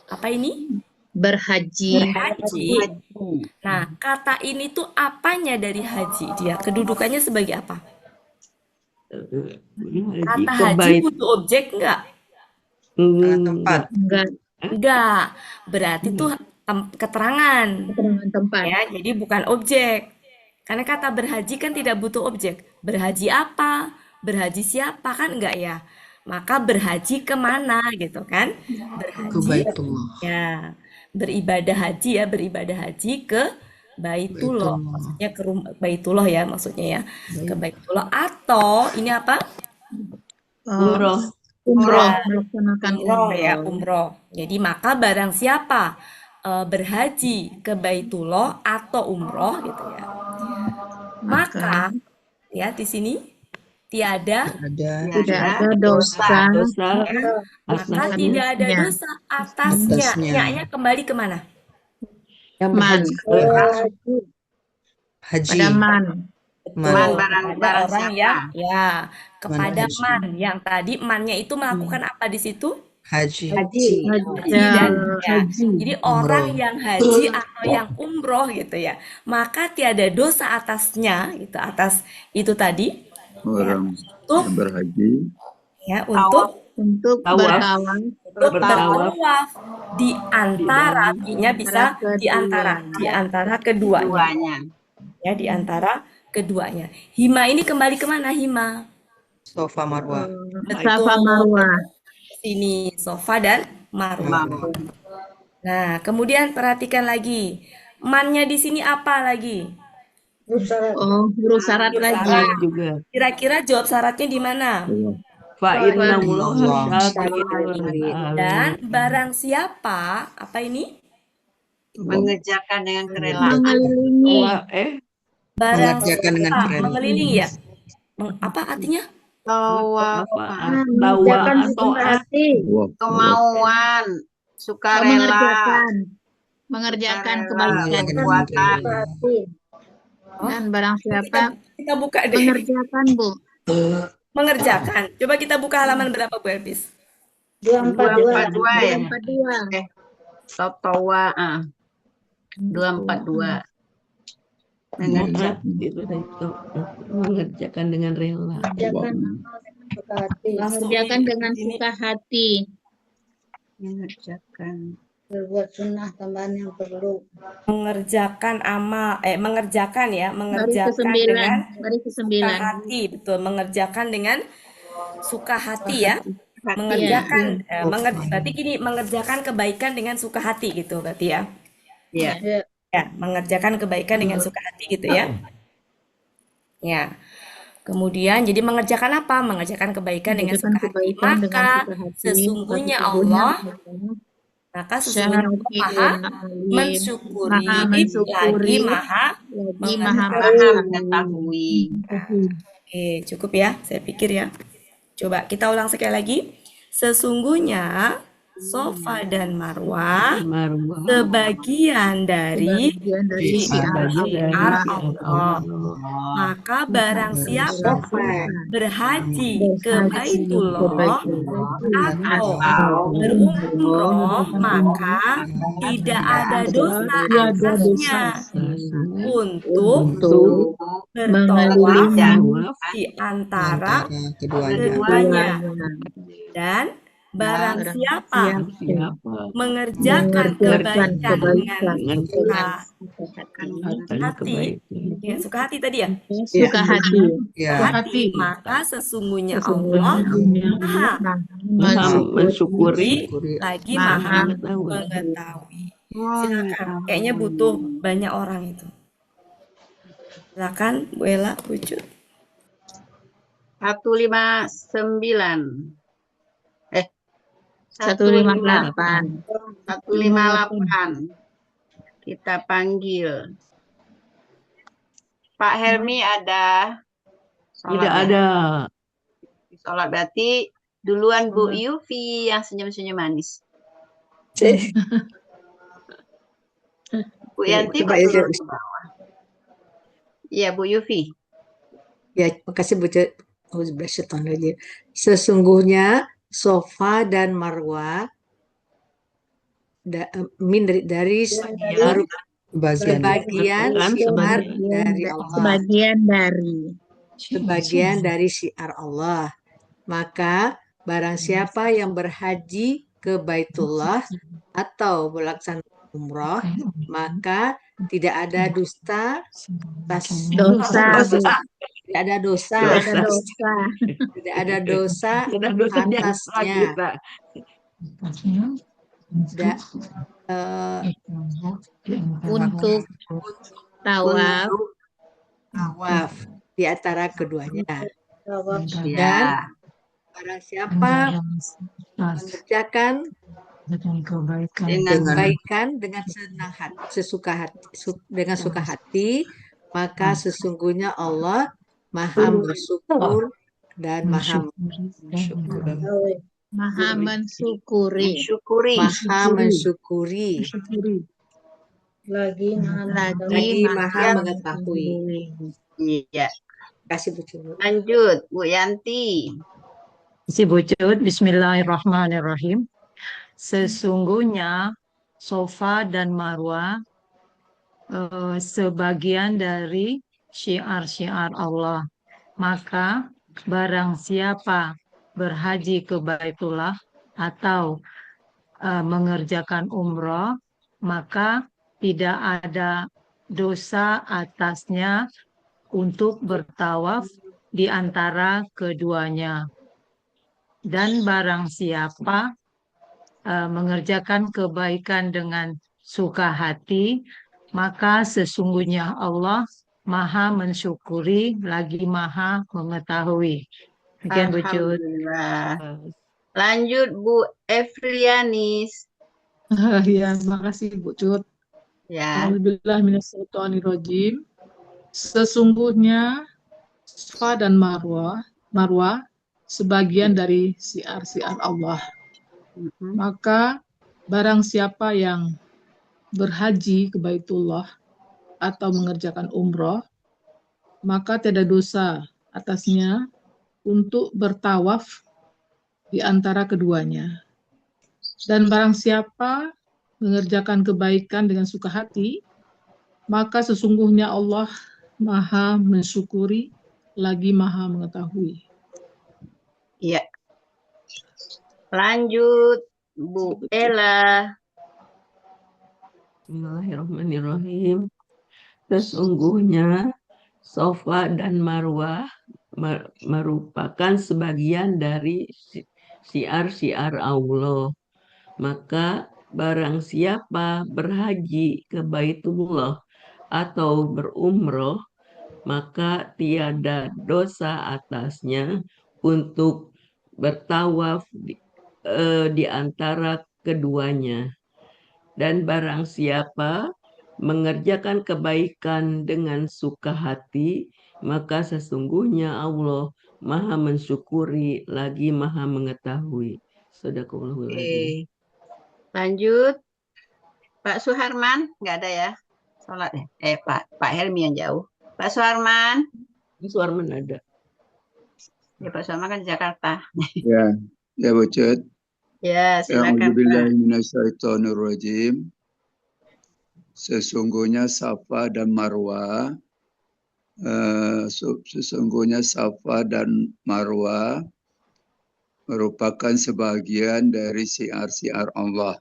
S3: Apa ini?
S1: Berhaji.
S3: Nah, kata ini tuh apanya dari haji dia? Kedudukannya sebagai apa? Kata haji butuh objek enggak?
S7: Tempat.
S3: Enggak. Berarti tuh keterangan
S1: tempat.
S3: Ya, jadi bukan objek. Karena kata berhaji kan tidak butuh objek. Berhaji apa? Berhaji siapa? Kan enggak ya? Maka berhaji kemana gitu kan? Berhaji
S7: Ke Baitullah.
S3: Ya, beribadah haji ke Baitullah. Maksudnya ke Baitullah ya, maksudnya ya. Ke Baitullah atau ini apa?
S5: Umroh.
S1: Melaksanakan
S3: umroh. Jadi maka barang siapa berhaji ke Baitullah atau umroh gitu ya. Maka ya di sini tidak
S1: ada dosa.
S3: Maka tidak ada dosa atasnya. Nya kembali kemana?
S1: Man.
S7: Haji.
S1: Pada man.
S4: Barang
S3: orang yang ya kepada man yang tadi mannya itu melakukan apa di situ?
S7: Haji.
S3: Jadi orang yang haji atau yang umroh gitu ya, maka tiada dosa atasnya gitu, atas itu tadi
S9: orang yang berhaji
S3: Ya, untuk
S5: Tawaf.
S3: bertawaf di antara, artinya bisa di antara keduanya. Ya, di antara keduanya. Hima ini kembali kemana Hima?
S7: Sofa Marwah.
S1: Safa Marwah.
S3: Sini Sofa dan Marwah. Nah, kemudian perhatikan lagi. Man-nya di sini apa lagi?
S1: Oh, huruf syarat lagi.
S5: Juga.
S3: Kira-kira jawab syaratnya di mana? Dan barang siapa, apa ini?
S4: Mengerjakan dengan kerelaan.
S1: Mengelilingi.
S3: Barang
S7: Mengerjakan dengan
S3: siapa,
S7: kerelaan.
S3: mengelilingi ya? Apa artinya?
S10: Mengerjakan dengan hati.
S4: Kemauan, sukarela,
S1: Mengerjakan kebaikan.
S4: kekuatan.
S1: Dan barang siapa
S3: Kita buka deh.
S1: mengerjakan, Bu.
S3: Mengerjakan. Coba kita buka halaman berapa Bu Elpis?
S4: 242 ya.
S1: 242.
S4: Totowa. 242.
S5: Mengerjakan dengan rela.
S1: Mengerjakan dengan suka hati.
S4: Mengerjakan.
S10: Berbuat sunnah tambahan yang perlu.
S3: Mengerjakan amal, mengerjakan ya, mengerjakan
S1: ke-9,
S3: dengan
S1: baris
S3: suka
S1: ke-9.
S3: hati, betul, mengerjakan dengan suka hati ya, mengerjakan, berarti gini, mengerjakan kebaikan dengan suka hati gitu, berarti ya,
S4: Iya.
S3: ya, mengerjakan kebaikan dengan suka hati gitu ya, ya. Kemudian jadi mengerjakan apa? Mengerjakan kebaikan dengan suka hati. Sesungguhnya Allah maha mensyukuri, lagi maha
S4: mengetahui.
S3: Cukup ya, saya pikir ya. Coba kita ulang sekali lagi. Sesungguhnya Sofa dan Marwah sebagian dari syiar Allah. Maka barang siapa berhaji ke Baitullah atau berumroh, maka tidak ada dosa atasnya untuk bertawaf di antara keduanya. Dan barang siapa mengerjakan kebaikan dengan suka hati tadi ya?
S1: Suka hati.
S3: Maka sesungguhnya Allah maha mensyukuri lagi maha mengetahui. Silakan, kayaknya butuh banyak orang itu. Silakan Bu Ella, Bu Cut.
S4: 159.
S1: 158.
S4: 158. Kita panggil. Pak Helmi ada?
S5: Tidak ada.
S4: Sholat berarti duluan Bu Yufi yang senyum-senyum manis. Bu Yanti turun ke bawah. Iya Bu Yufi.
S11: Ya, makasih Bu Cut. Sesungguhnya Sofa dan Marwah dari sebagian dari syiar Allah. Maka barang siapa yang berhaji ke Baitullah atau melaksanakan umroh, maka tidak ada dosa. Tidak ada dosa atasnya.
S1: Untuk tawaf
S11: di antara keduanya. Dan barang siapa mengerjakan kebaikan dengan senang hati, dengan suka hati, maka sesungguhnya Allah maha bersyukur dan maha mensyukuri.
S10: Lagi
S11: maha mengetahui.
S4: Iya.
S11: Kasih Bu Cut.
S4: Lanjut Bu Yanti.
S12: Bu Cut, Bismillahirrahmanirrahim. Sesungguhnya Sofa dan Marwah sebagian dari syiar-syiar Allah. Maka barang siapa berhaji ke Baitullah atau mengerjakan umroh, maka tidak ada dosa atasnya untuk bertawaf di antara keduanya. Dan barang siapa mengerjakan kebaikan dengan suka hati, maka sesungguhnya Allah Maha mensyukuri lagi Maha mengetahui. Demikian Bu Cut.
S4: Alhamdulillah. Lanjut Bu Efrianis.
S6: Ya, makasih Bu Cut.
S4: Ya.
S6: Alhamdulillah minasyaitonirrajim. Sesungguhnya Safa dan Marwah sebagian dari siar-siar Allah. Maka barang siapa yang berhaji ke Baitullah atau mengerjakan umroh, maka tidak dosa atasnya untuk bertawaf di antara keduanya. Dan barang siapa mengerjakan kebaikan dengan suka hati, maka sesungguhnya Allah Maha mensyukuri lagi Maha mengetahui.
S4: Iya. Lanjut Bu Ella.
S5: Bismillahirrahmanirrahim. Sesungguhnya Safa dan Marwah merupakan sebagian dari siar-siar Allah. Maka barang siapa berhaji ke Baitullah atau berumroh, maka tiada dosa atasnya untuk bertawaf di antara keduanya. Dan barang siapa mengerjakan kebaikan dengan suka hati, maka sesungguhnya Allah Maha mensyukuri lagi Maha mengetahui. Sadaqallahul adzim.
S4: Lanjut Pak Suharman, nggak ada ya? Sholat ya? Pak Helmi yang jauh. Pak Suharman.
S5: Pak Suharman ada.
S4: Ya Pak Suharman kan di Jakarta.
S9: Ya Bu Cut.
S4: Ya, silakan.
S9: A'udzubillahi minasyaitonirrajim. Sesungguhnya Safa dan Marwah merupakan sebagian dari siar-siar Allah.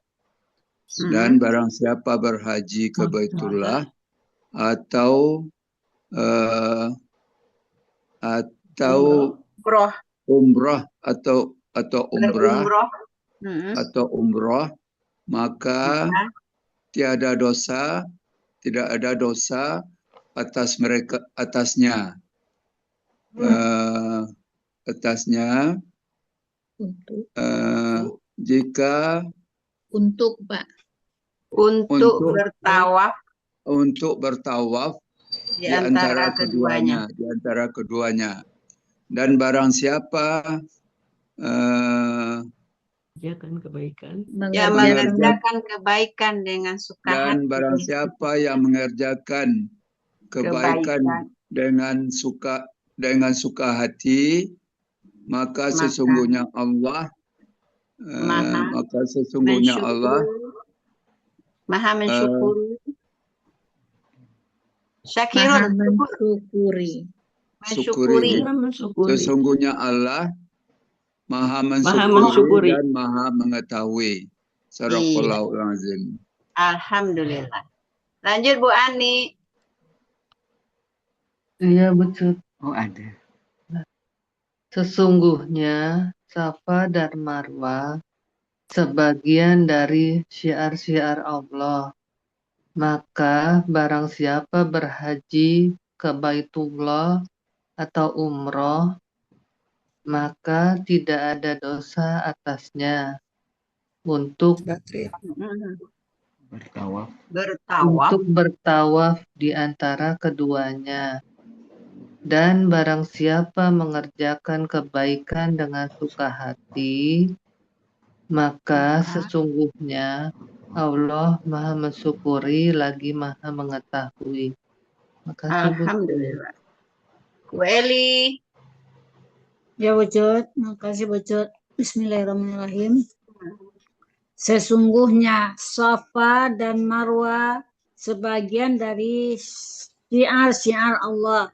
S9: Dan barang siapa berhaji ke Baitullah atau umrah atau umrah, maka tidak ada dosa atasnya jika
S1: untuk Pak
S4: untuk
S9: bertawaf di antara keduanya. Dan barang siapa
S4: mengerjakan kebaikan dengan suka hati.
S9: Dan barang siapa yang mengerjakan kebaikan dengan suka hati, maka sesungguhnya Allah
S4: Maha mensyukuri.
S9: Sesungguhnya Allah Maha mensyukuri dan Maha mengetahui. Sadaqallahul adzim.
S4: Alhamdulillah. Lanjut Bu Ani.
S8: Iya betul.
S2: Oh ada.
S8: Sesungguhnya Safa dan Marwah sebagian dari syiar-syiar Allah. Maka barang siapa berhaji ke Baitullah atau umroh, maka tidak ada dosa atasnya untuk bertawaf di antara keduanya. Dan barang siapa mengerjakan kebaikan dengan suka hati, maka sesungguhnya Allah Maha mensyukuri lagi Maha mengetahui. Makasih Bu.
S4: Alhamdulillah. Bu Eli.
S10: Ya Bu Cut, makasih Bu Cut. Bismillahirrahmanirrahim. Sesungguhnya Safa dan Marwah sebagian dari syiar-syiar Allah.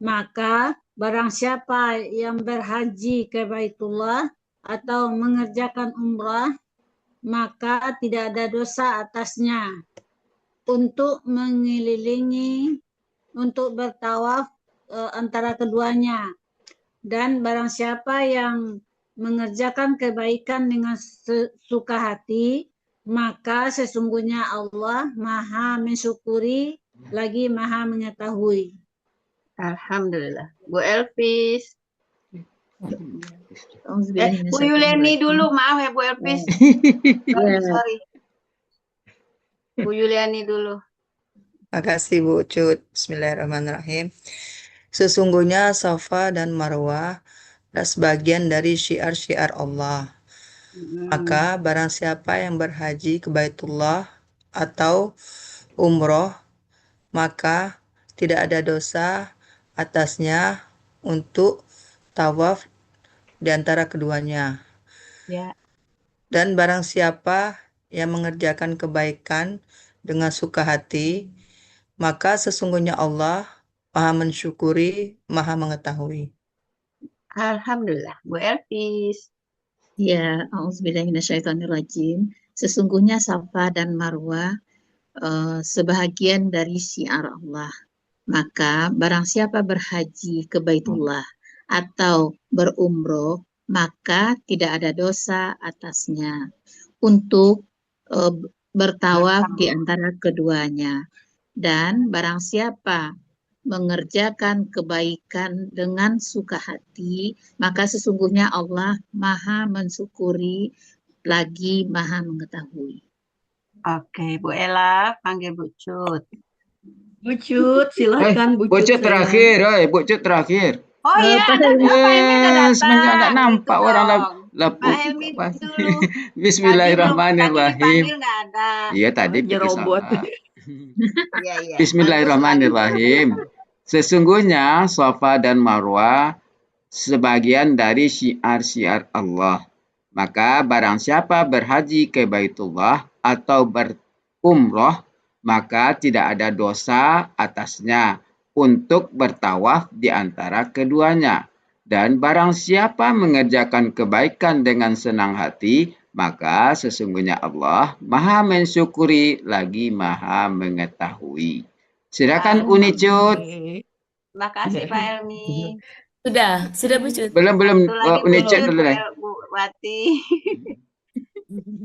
S10: Maka barang siapa yang berhaji ke Baitullah atau mengerjakan umrah, maka tidak ada dosa atasnya untuk mengelilingi, untuk bertawaf antara keduanya. Dan barang siapa yang mengerjakan kebaikan dengan suka hati, maka sesungguhnya Allah Maha mensyukuri lagi Maha mengetahui.
S4: Alhamdulillah. Bu Elvis. Bu Yuliani dulu, maaf ya Bu Elvis. Sorry. Bu Yuliani dulu.
S7: Makasih Bu Cut. Bismillahirrahmanirrahim. Sesungguhnya Safa dan Marwah adalah sebagian dari syiar-syiar Allah. Maka barang siapa yang berhaji ke Baitullah atau umroh, maka tidak ada dosa atasnya untuk tawaf di antara keduanya.
S4: Ya.
S7: Dan barang siapa yang mengerjakan kebaikan dengan suka hati, maka sesungguhnya Allah Maha mensyukuri, Maha mengetahui.
S4: Alhamdulillah. Bu Elvis.
S1: Ya, auzubillahiminasyaitonirrajim. Sesungguhnya Safa dan Marwah sebahagian dari syiar Allah. Maka barang siapa berhaji ke Baitullah atau berumroh, maka tidak ada dosa atasnya untuk bertawaf di antara keduanya. Dan barang siapa mengerjakan kebaikan dengan suka hati, maka sesungguhnya Allah Maha mensyukuri lagi Maha mengetahui.
S4: Oke, Bu Ella, panggil Bu Cut.
S5: Bu Cut, silakan Bu
S2: Bu
S5: Cut
S2: Cut terakhir, Bu Cut terakhir.
S4: Oh iya, ada Pak Helmi udah datang.
S2: Sebenarnya nggak nampak
S4: Gitu
S2: orang
S4: dong.
S2: lapu.
S4: Pak Helmi dulu.
S2: Bismillahirrahmanirrahim.
S4: Tadi dipanggil nggak ada.
S2: Iya tadi
S5: nyerobot.
S4: Iya, iya.
S2: Bismillahirrahmanirrahim. Sesungguhnya Safa dan Marwah sebagian dari syiar-syiar Allah. Maka barang siapa berhaji ke Baitullah atau berumroh, maka tidak ada dosa atasnya untuk bertawaf di antara keduanya. Dan barang siapa mengerjakan kebaikan dengan senang hati, maka sesungguhnya Allah Maha mensyukuri lagi Maha mengetahui. Silakan Uni Cut.
S4: Makasih Pak Helmi.
S3: Sudah Bu Cut.
S2: Belum Uni Cut dulu deh.
S4: Bu Wati.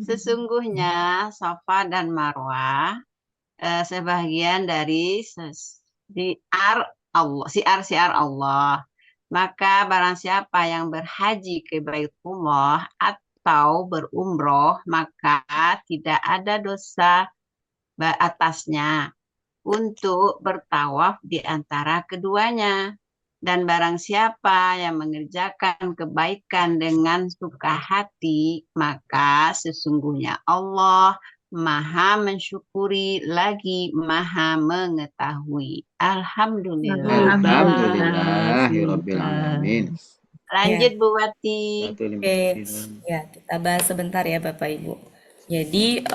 S4: Sesungguhnya Safa dan Marwah sebagian dari syiar Allah. Maka barang siapa yang berhaji ke Baitullah atau berumroh, maka tidak ada dosa atasnya untuk bertawaf di antara keduanya. Dan barang siapa yang mengerjakan kebaikan dengan suka hati, maka sesungguhnya Allah Maha mensyukuri lagi Maha mengetahui. Alhamdulillah.
S2: Alhamdulillahirabbil alamin.
S4: Lanjut Bu Wati.
S3: Oke, ya kita bahas sebentar ya Bapak Ibu. Jadi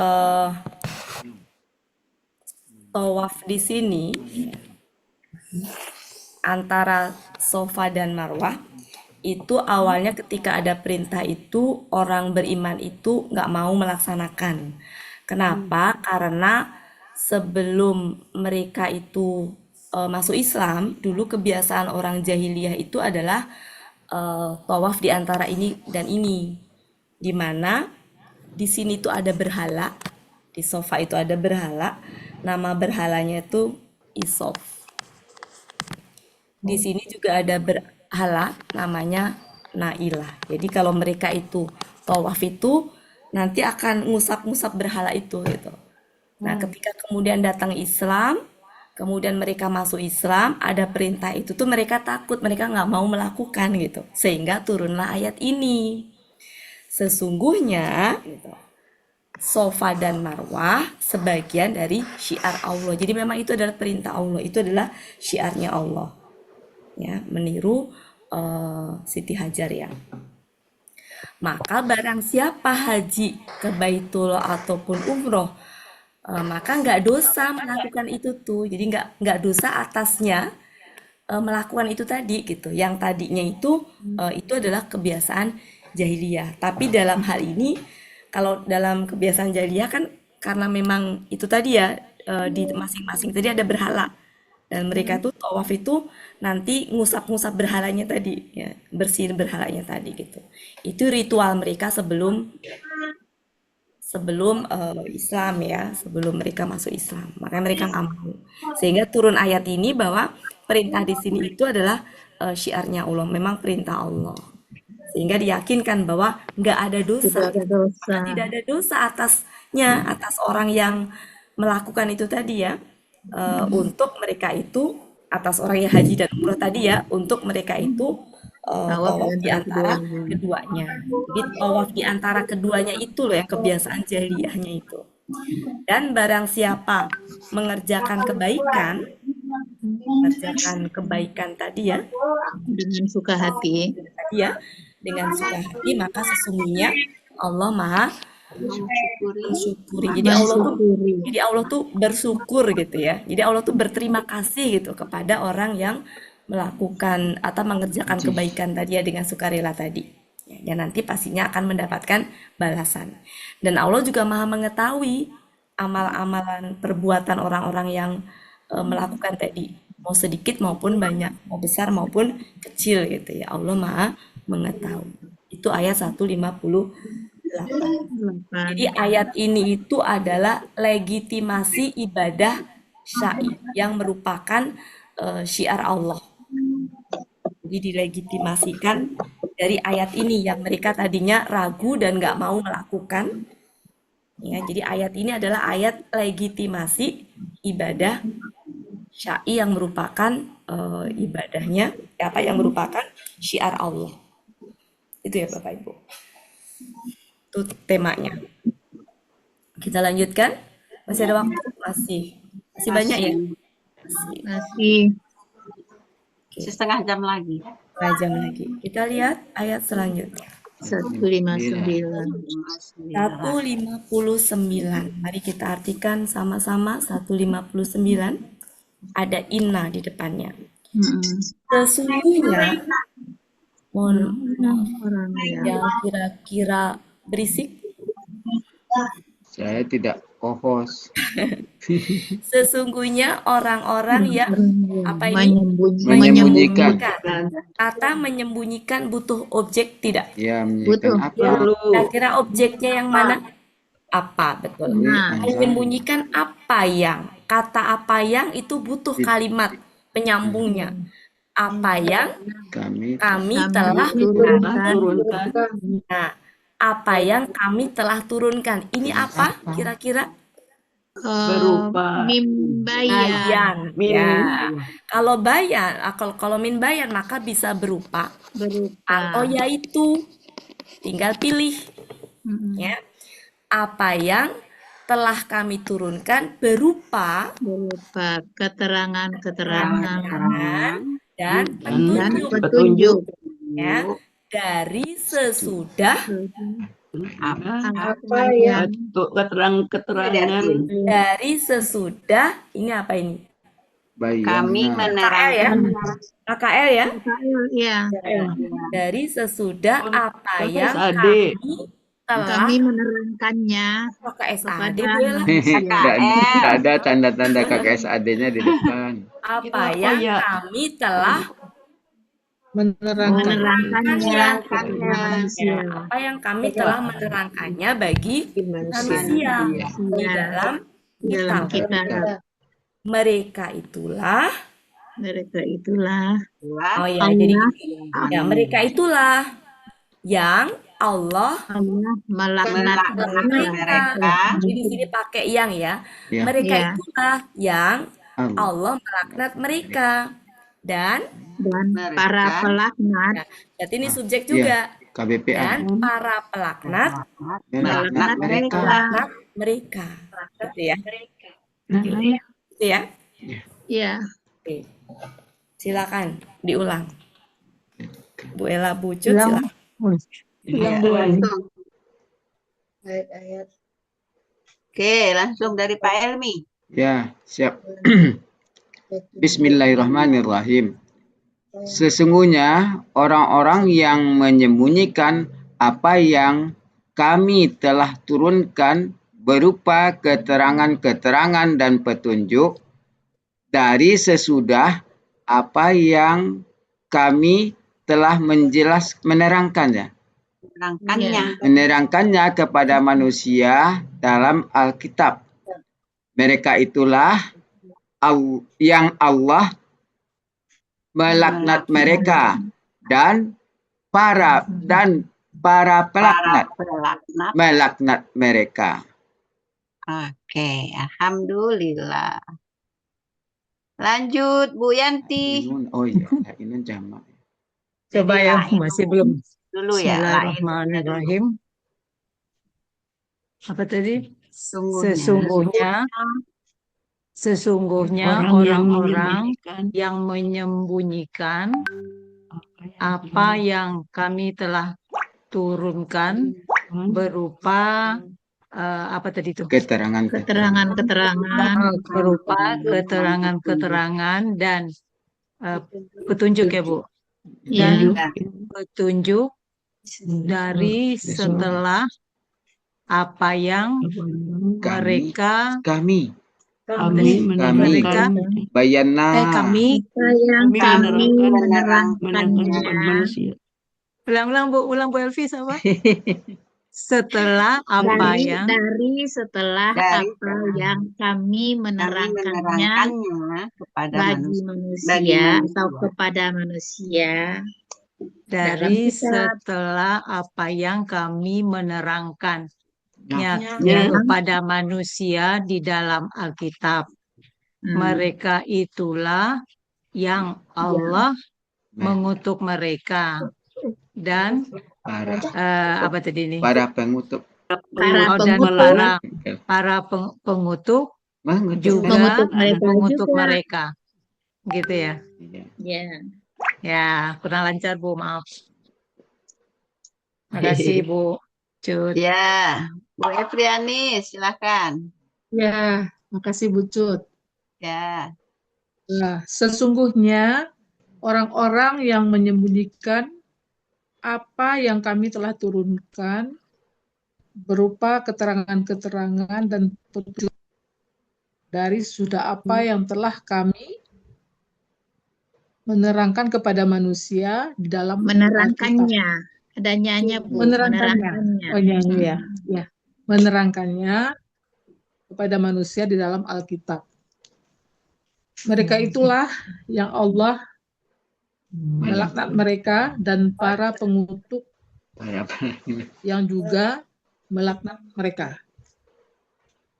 S3: tawaf di sini antara Safa dan Marwah itu awalnya ketika ada perintah itu orang beriman itu nggak mau melaksanakan. Kenapa? Karena sebelum mereka itu masuk Islam, dulu kebiasaan orang jahiliyah itu adalah tawaf di antara ini dan ini, di mana di sini tuh ada berhala, di Safa itu ada berhala, nama berhalanya itu Isof. Di sini juga ada berhala namanya Nailah. Jadi kalau mereka itu tawaf itu nanti akan ngusap-ngusap berhala itu gitu. Nah, ketika kemudian datang Islam, kemudian mereka masuk Islam, ada perintah itu tuh mereka takut, mereka nggak mau melakukan gitu. Sehingga turunlah ayat ini. Sesungguhnya gitu, Safa dan Marwah sebagian dari syiar Allah. Jadi memang itu adalah perintah Allah, itu adalah syiarnya Allah. Ya, meniru Siti Hajar ya. Maka barang siapa haji ke Baitullah ataupun umroh, maka nggak dosa melakukan itu tuh. Jadi nggak dosa atasnya melakukan itu tadi gitu. Yang tadinya itu adalah kebiasaan jahiliyah. Tapi dalam hal ini, kalau dalam kebiasaan jahiliyah kan karena memang itu tadi ya, di masing-masing tadi ada berhala. Dan mereka tuh tawaf itu nanti ngusap-ngusap berhalanya tadi, ya, bersihin berhalanya tadi gitu. Itu ritual mereka sebelum Islam ya, sebelum mereka masuk Islam. Makanya mereka nggak mau. Sehingga turun ayat ini bahwa perintah di sini itu adalah syiarnya Allah, memang perintah Allah. Sehingga diyakinkan bahwa nggak ada dosa,
S1: Tidak ada dosa.
S3: maka tidak ada dosa atas orang yang melakukan itu tadi ya, untuk mereka itu, atas orang yang haji dan umroh tadi ya, untuk mereka itu tawaf di antara keduanya. Jadi tawaf di antara keduanya itu loh yang kebiasaan jahiliyahnya itu. Dan barang siapa mengerjakan kebaikan tadi ya,
S1: dengan suka hati,
S3: dengan suka hati, maka sesungguhnya Allah Maha mensyukuri. Jadi Allah tuh bersyukur gitu ya. Jadi Allah tuh berterima kasih gitu kepada orang yang melakukan atau mengerjakan kebaikan tadi ya dengan sukarela tadi. Ya, dan nanti pastinya akan mendapatkan balasan. Dan Allah juga Maha mengetahui amal-amalan perbuatan orang-orang yang melakukan tadi, mau sedikit maupun banyak, mau besar maupun kecil gitu ya. Allah Maha mengetahui. Itu ayat 158. Jadi ayat ini itu adalah legitimasi ibadah syai yang merupakan syiar Allah. Jadi dilegitimasikan dari ayat ini yang mereka tadinya ragu dan nggak mau melakukan. Ya, jadi ayat ini adalah ayat legitimasi ibadah syai yang merupakan ibadahnya apa yang merupakan syiar Allah. Itu ya Bapak Ibu. Itu temanya. Kita lanjutkan. Masih ada waktu? Masih banyak ya?
S1: Masih.
S4: Setengah jam lagi.
S3: Setengah jam lagi. Kita lihat ayat selanjutnya.
S1: 159.
S3: 159. Mari kita artikan sama-sama 159. Ada inna di depannya. Sesungguhnya, mohon maaf yang kira-kira berisik.
S2: Saya tidak co-host.
S3: Sesungguhnya orang-orang yang apa ini
S2: menyembunyikan.
S3: Kata menyembunyikan butuh objek tidak?
S2: Ya, menyembunyikan apa?
S3: Kira-kira objeknya yang mana? Apa, betul. Menyembunyikan apa yang? Kata apa yang itu butuh kalimat penyambungnya. Apa yang kami telah turunkan. Nah, apa yang kami telah turunkan. Ini apa kira-kira?
S5: Berupa
S1: bayan.
S3: Ya. Kalau bayan, kalau min bayan maka bisa berupa atau yaitu. Tinggal pilih. Ya. Apa yang telah kami turunkan berupa keterangan dan petunjuk. Ya. Dari sesudah
S5: apa ya keterangan
S3: dari sesudah ini apa ini?
S4: Kami menerangkan
S3: KKL ya?
S1: Ya.
S3: Dari sesudah apa yang
S1: kami menerangkannya
S3: KKSAD
S2: Tidak ada tanda-tanda KKSAD-nya di depan.
S3: Apa yang kami telah
S1: menerangkannya
S3: apa yang kami telah menerangkannya bagi manusia di dalam kitab. Mereka itulah oh ya, jadi ya mereka itulah yang Allah melaknat mereka. Jadi di sini pakai yang ya. Mereka itulah yang Allah melaknat mereka dan
S1: para pelaknat.
S3: Berarti ini subjek juga.
S2: KBPA.
S3: Dan para pelaknat mereka. Gitu ya. Gitu ya.
S1: Iya.
S3: Oke. Silakan diulang. Bu Ella Bucut silakan.
S4: Ayat-ayat. Oke, langsung dari Pak Helmi.
S2: Ya, siap. Bismillahirrahmanirrahim. Sesungguhnya orang-orang yang menyembunyikan apa yang kami telah turunkan berupa keterangan-keterangan dan petunjuk dari sesudah apa yang kami telah menerangkannya kepada manusia dalam Alkitab. Mereka itulah yang Allah melaknat mereka dan para pelaknat melaknat mereka.
S4: Oke, alhamdulillah. Lanjut Bu Yanti.
S2: Oh iya, ini jamak.
S12: Coba ya, masih belum.
S4: Dulu ya.
S12: Bismillahirrahmanirrahim. Apa tadi? Sesungguhnya orang-orang yang menyembunyikan apa yang kami telah turunkan berupa apa tadi itu?
S1: Keterangan-keterangan
S12: Berupa keterangan-keterangan dan petunjuk ya Bu. Dan petunjuk dari setelah apa yang mereka menerangkannya. Ulang Bu Elvi sama. Setelah apa yang
S1: apa yang kami menerangkannya bagi manusia atau kepada manusia.
S12: Dari setelah apa yang kami menerangkannya kepada manusia di dalam Alkitab. Mereka itulah yang Allah mengutuk mereka dan apa tadi ini?
S2: Para pengutuk.
S12: Para pengutuk juga mengutuk mereka. Gitu ya? Ya, kurang lancar Bu, maaf. Makasih Bu Cut.
S4: Ya, Bu Efriani silakan.
S6: Ya, makasih Bu Cut.
S4: Ya.
S6: Nah, sesungguhnya orang-orang yang menyembunyikan apa yang kami telah turunkan berupa keterangan-keterangan dan petunjuk dari sudah apa yang telah kami menerangkan kepada manusia di dalam
S1: menerangkannya. Ada nyanya Bu.
S6: Menerangkannya. Oh ya. Menerangkannya kepada manusia di dalam Alkitab. Mereka itulah yang Allah melaknat mereka dan para pengutuk yang juga melaknat mereka.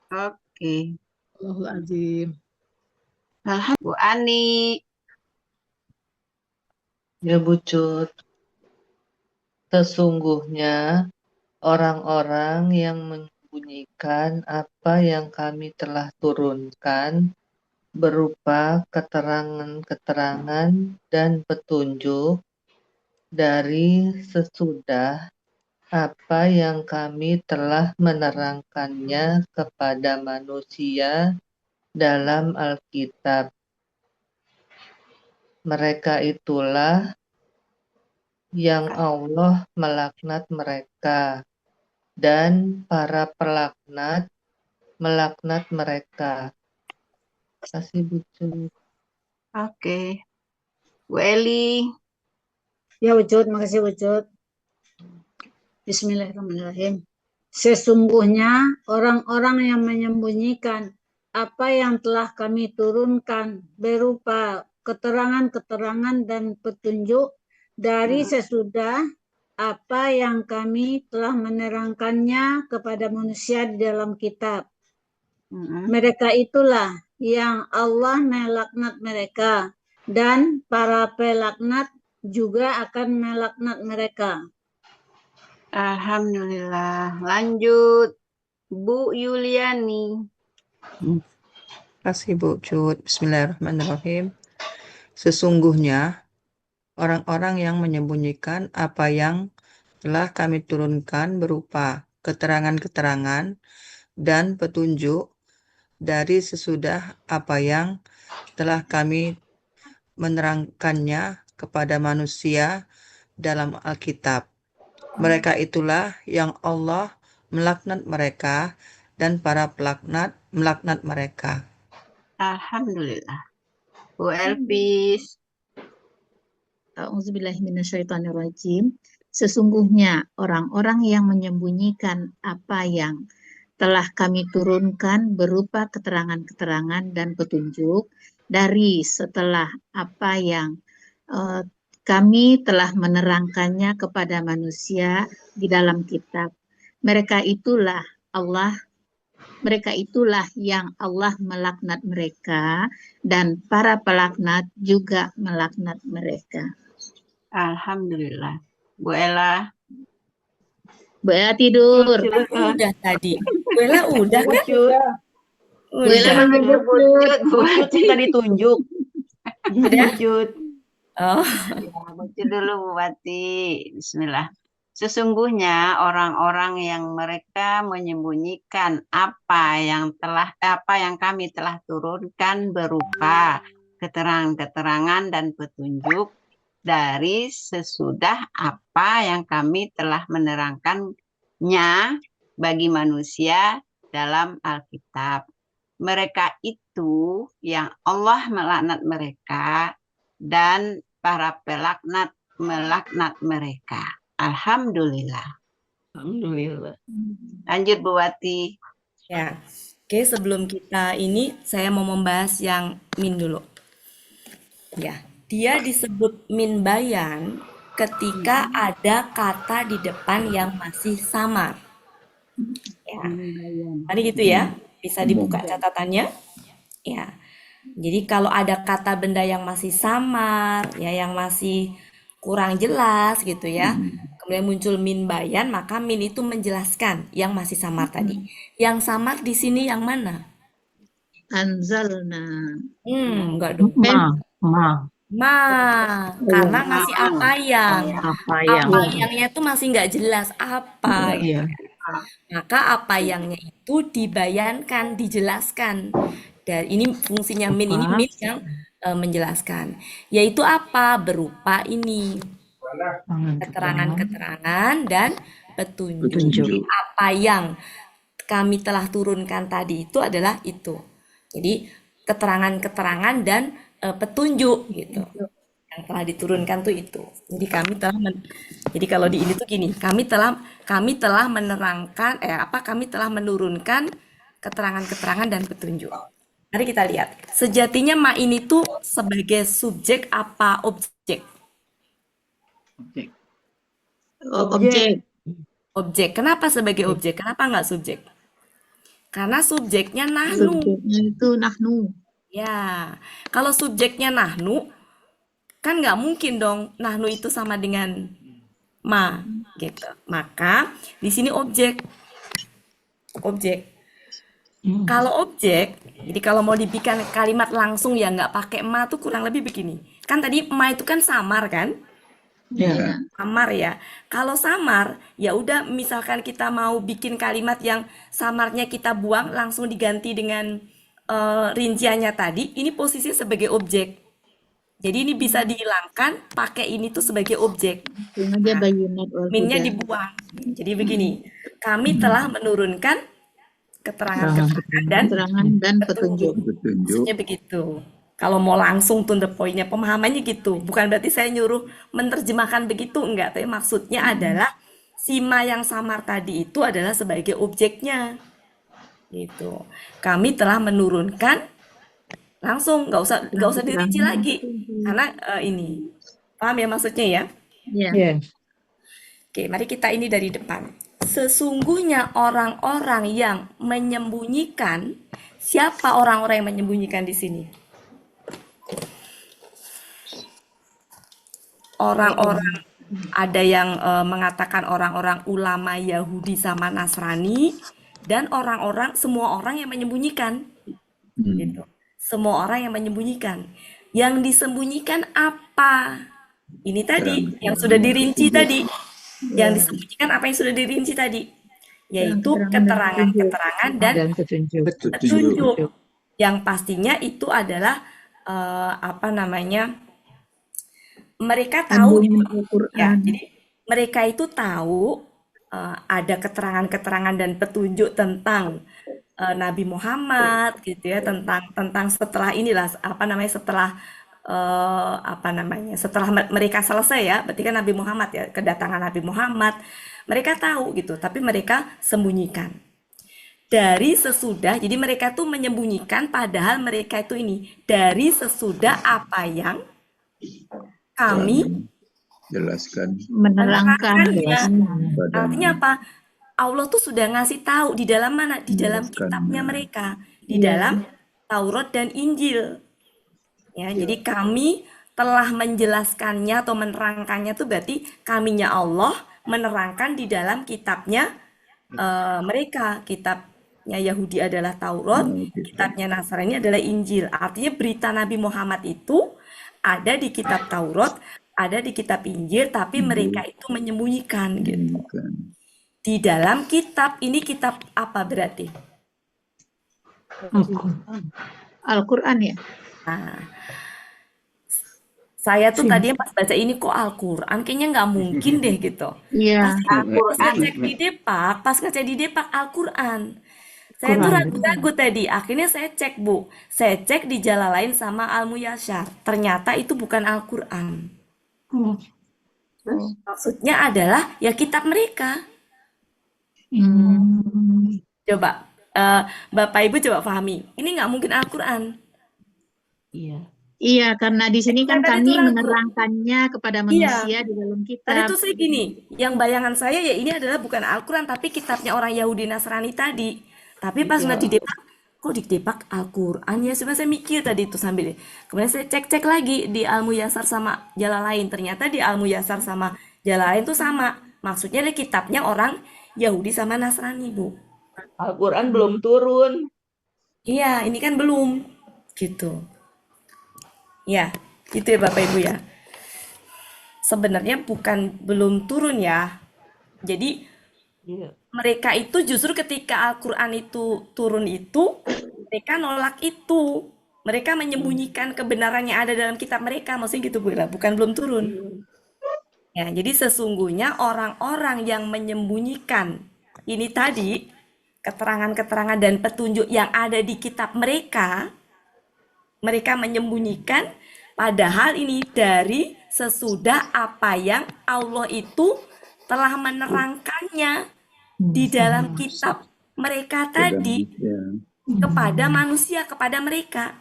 S4: Oke.
S6: Allahul Azim.
S4: Bu Ani.
S8: Ya Bu Cut. Sesungguhnya orang-orang yang menyembunyikan apa yang kami telah turunkan berupa keterangan-keterangan dan petunjuk dari sesudah apa yang kami telah menerangkannya kepada manusia dalam Alkitab. Mereka itulah yang Allah melaknat mereka dan para pelaknat melaknat mereka. Terima kasih Bu Cut.
S4: Oke. Bu Eli.
S10: Ya Bu Cut, makasih Bu Cut. Bismillahirrahmanirrahim. Sesungguhnya orang-orang yang menyembunyikan apa yang telah kami turunkan berupa keterangan-keterangan dan petunjuk dari sesudah apa yang kami telah menerangkannya kepada manusia di dalam kitab. Mereka itulah yang Allah melaknat mereka dan para pelaknat juga akan melaknat mereka.
S4: Alhamdulillah. Lanjut Bu Yuliani.
S7: Kasih Bu Cut. Bismillahirrahmanirrahim. Sesungguhnya orang-orang yang menyembunyikan apa yang telah kami turunkan berupa keterangan-keterangan dan petunjuk dari sesudah apa yang telah kami menerangkannya kepada manusia dalam Alkitab. Mereka itulah yang Allah melaknat mereka dan para pelaknat melaknat mereka.
S4: Alhamdulillah. Bu Elpis.
S1: A'udzubillahiminasyaitonirrajim. Sesungguhnya orang-orang yang menyembunyikan apa yang telah kami turunkan berupa keterangan-keterangan dan petunjuk dari setelah apa yang kami telah menerangkannya kepada manusia di dalam kitab. Mereka itulah yang Allah melaknat mereka dan para pelaknat juga melaknat mereka.
S4: Alhamdulillah. Bu Ella.
S1: Bu Ella tidur.
S3: Udah tadi. Bu Ella udah kan?
S1: Bu Ella manggil
S5: Bu tadi tunjuk.
S3: Udah? Oh.
S4: Ya, baca dulu Bu Wati. Bismillah. Sesungguhnya orang-orang yang mereka menyembunyikan apa yang kami telah turunkan berupa keterangan-keterangan dan petunjuk dari sesudah apa yang kami telah menerangkannya bagi manusia dalam Alkitab. Mereka itu yang Allah melaknat mereka dan para pelaknat melaknat mereka. Alhamdulillah.
S5: Alhamdulillah.
S4: Lanjut Bu Wati.
S3: Ya. Oke, sebelum kita ini saya mau membahas yang min dulu. Ya. Dia disebut min bayan ketika ada kata di depan yang masih samar. Ya. Tadi gitu ya. Bisa dibuka catatannya. Ya. Jadi kalau ada kata benda yang masih samar, ya yang masih kurang jelas gitu ya. Kemudian muncul min bayan, maka min itu menjelaskan yang masih samar tadi. Yang samar di sini yang mana?
S1: Anzalna.
S3: Enggak dong. Karena masih apa yang yangnya itu masih nggak jelas apa gitu. Maka apa yangnya itu dibayankan, dijelaskan. Dan ini fungsinya min yang menjelaskan, yaitu apa? Berupa ini keterangan-keterangan dan petunjuk. Apa yang kami telah turunkan tadi itu adalah itu. Jadi keterangan-keterangan dan petunjuk gitu yang telah diturunkan tuh itu. Jadi jadi kalau di ini tuh gini, kami telah menerangkan kami telah menurunkan keterangan-keterangan dan petunjuk. Mari kita lihat. Sejatinya ma ini tuh sebagai subjek apa objek? Objek. Kenapa sebagai objek? Kenapa nggak subjek? Karena subjeknya nahnu.
S1: Subjeknya itu nahnu.
S3: Ya, kalau subjeknya nahnu, kan nggak mungkin dong nahnu itu sama dengan ma, gitu. Maka di sini objek. Kalau objek, jadi kalau mau dibikin kalimat langsung ya nggak pakai ma tuh kurang lebih begini. Kan tadi ma itu kan samar kan?
S1: Ya.
S3: Samar ya. Kalau samar, ya udah misalkan kita mau bikin kalimat yang samarnya kita buang langsung diganti dengan rinciannya tadi, ini posisi sebagai objek. Jadi ini bisa dihilangkan pakai ini tuh sebagai objek. Minnya dibuang. Jadi begini, kami telah menurunkan keterangan dan petunjuk. Maksudnya begitu. Kalau mau langsung to the point-nya pemahamannya gitu. Bukan berarti saya nyuruh menerjemahkan begitu, enggak. Tapi maksudnya adalah sima yang samar tadi itu adalah sebagai objeknya. Gitu. Kami telah menurunkan langsung, nggak usah dirinci lagi. Karena ini. Paham ya maksudnya ya?
S1: Iya.
S3: Oke, mari kita ini dari depan. Sesungguhnya orang-orang yang menyembunyikan, siapa orang-orang yang menyembunyikan di sini? Orang-orang, ada yang mengatakan orang-orang ulama Yahudi sama Nasrani, dan semua orang yang menyembunyikan. Gitu. Semua orang yang menyembunyikan. Yang disembunyikan apa? Ini tadi, yang sudah dirinci tadi. Yang disembunyikan apa yang sudah dirinci tadi, yaitu keterangan-keterangan dan petunjuk. Yang pastinya itu adalah mereka tahu gitu.
S1: Kandungan
S3: Ya,
S1: Al-Quran.
S3: jadi mereka itu tahu ada keterangan-keterangan dan petunjuk tentang Nabi Muhammad gitu ya, tentang setelah inilah apa namanya, setelah apa namanya, setelah mereka selesai ya, berarti kan Nabi Muhammad ya, kedatangan Nabi Muhammad, mereka tahu gitu, tapi mereka sembunyikan. Dari sesudah, jadi mereka tuh menyembunyikan, padahal mereka itu ini dari sesudah apa yang kami
S9: jelaskan.
S3: menerangkannya.
S9: Padanya.
S3: Artinya apa? Allah tuh sudah ngasih tahu di dalam mana? Di dalam kitabnya mereka, di dalam Taurat dan Injil. Ya, jadi kami telah menjelaskannya atau menerangkannya tuh berarti kaminya Allah menerangkan di dalam kitabnya mereka. Kitabnya Yahudi adalah Taurat, kitabnya Nasrani adalah Injil. Artinya berita Nabi Muhammad itu ada di kitab Taurat, ada di kitab Injil, tapi mereka itu menyembunyikan gitu. Di dalam kitab ini, kitab apa berarti?
S1: Al-Quran ya.
S3: Nah, saya tuh tadinya pas baca ini kok Al-Quran, kayaknya nggak mungkin deh gitu.
S1: Iya.
S3: Pas ngecek di Depak Al-Quran. Saya tuh ragu-ragu tadi, akhirnya saya cek Bu. Saya cek di Jalalain sama Al-Muyasyar. Ternyata itu bukan Al-Quran. Maksudnya adalah ya kitab mereka. Coba Bapak Ibu coba pahami, ini nggak mungkin Al-Quran.
S1: Iya, karena di sini kan
S3: Tadi
S1: kami
S3: tuh ragu.
S1: menerangkannya kepada manusia di dalam
S3: Tadi
S1: kitab.
S3: tuh saya gini, yang bayangan saya ya ini adalah bukan Al-Quran, tapi kitabnya orang Yahudi Nasrani tadi. Tapi pas udah di Depak, kok di Depak Al-Quran ya? Coba saya mikir tadi itu sambil. Kemudian saya cek-cek lagi di Al-Muyassar sama Jalalain. Ternyata di Al-Muyassar sama Jalalain tuh sama. Maksudnya ada kitabnya orang Yahudi sama Nasrani, Bu.
S5: Al-Quran belum turun.
S3: Iya, ini kan belum. Gitu. Ya, gitu ya Bapak Ibu ya. Sebenarnya bukan belum turun ya. Jadi mereka itu justru ketika Al-Quran itu turun itu, mereka nolak itu. Mereka menyembunyikan kebenaran yang ada dalam kitab mereka. Maksudnya gitu Bu, bukan belum turun. Ya, jadi sesungguhnya orang-orang yang menyembunyikan ini tadi, keterangan-keterangan dan petunjuk yang ada di kitab mereka, mereka menyembunyikan, padahal ini dari sesudah apa yang Allah itu telah menerangkannya di dalam kitab mereka tadi kepada manusia, kepada mereka.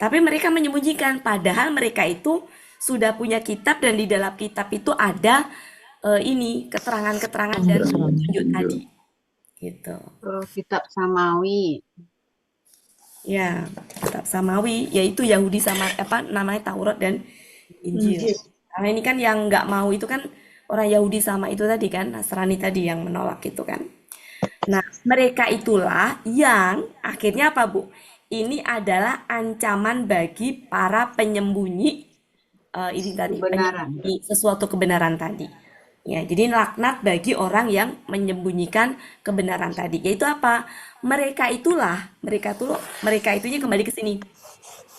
S3: Tapi mereka menyembunyikan, padahal mereka itu sudah punya kitab dan di dalam kitab itu ada ini keterangan-keterangan dan petunjuk tadi. Gitu.
S4: Kitab Samawi.
S3: Ya, kitab Samawi, yaitu Yahudi sama apa namanya Taurat dan Injil. Karena ini kan yang nggak mau itu kan orang Yahudi sama itu tadi kan, Nasrani tadi yang menolak itu kan. Nah, mereka itulah yang akhirnya apa Bu? Ini adalah ancaman bagi para penyembunyi ini tadi, penyembunyi sesuatu kebenaran tadi. Ya, jadi laknat bagi orang yang menyembunyikan kebenaran tadi. Yaitu apa? Mereka itunya kembali ke sini.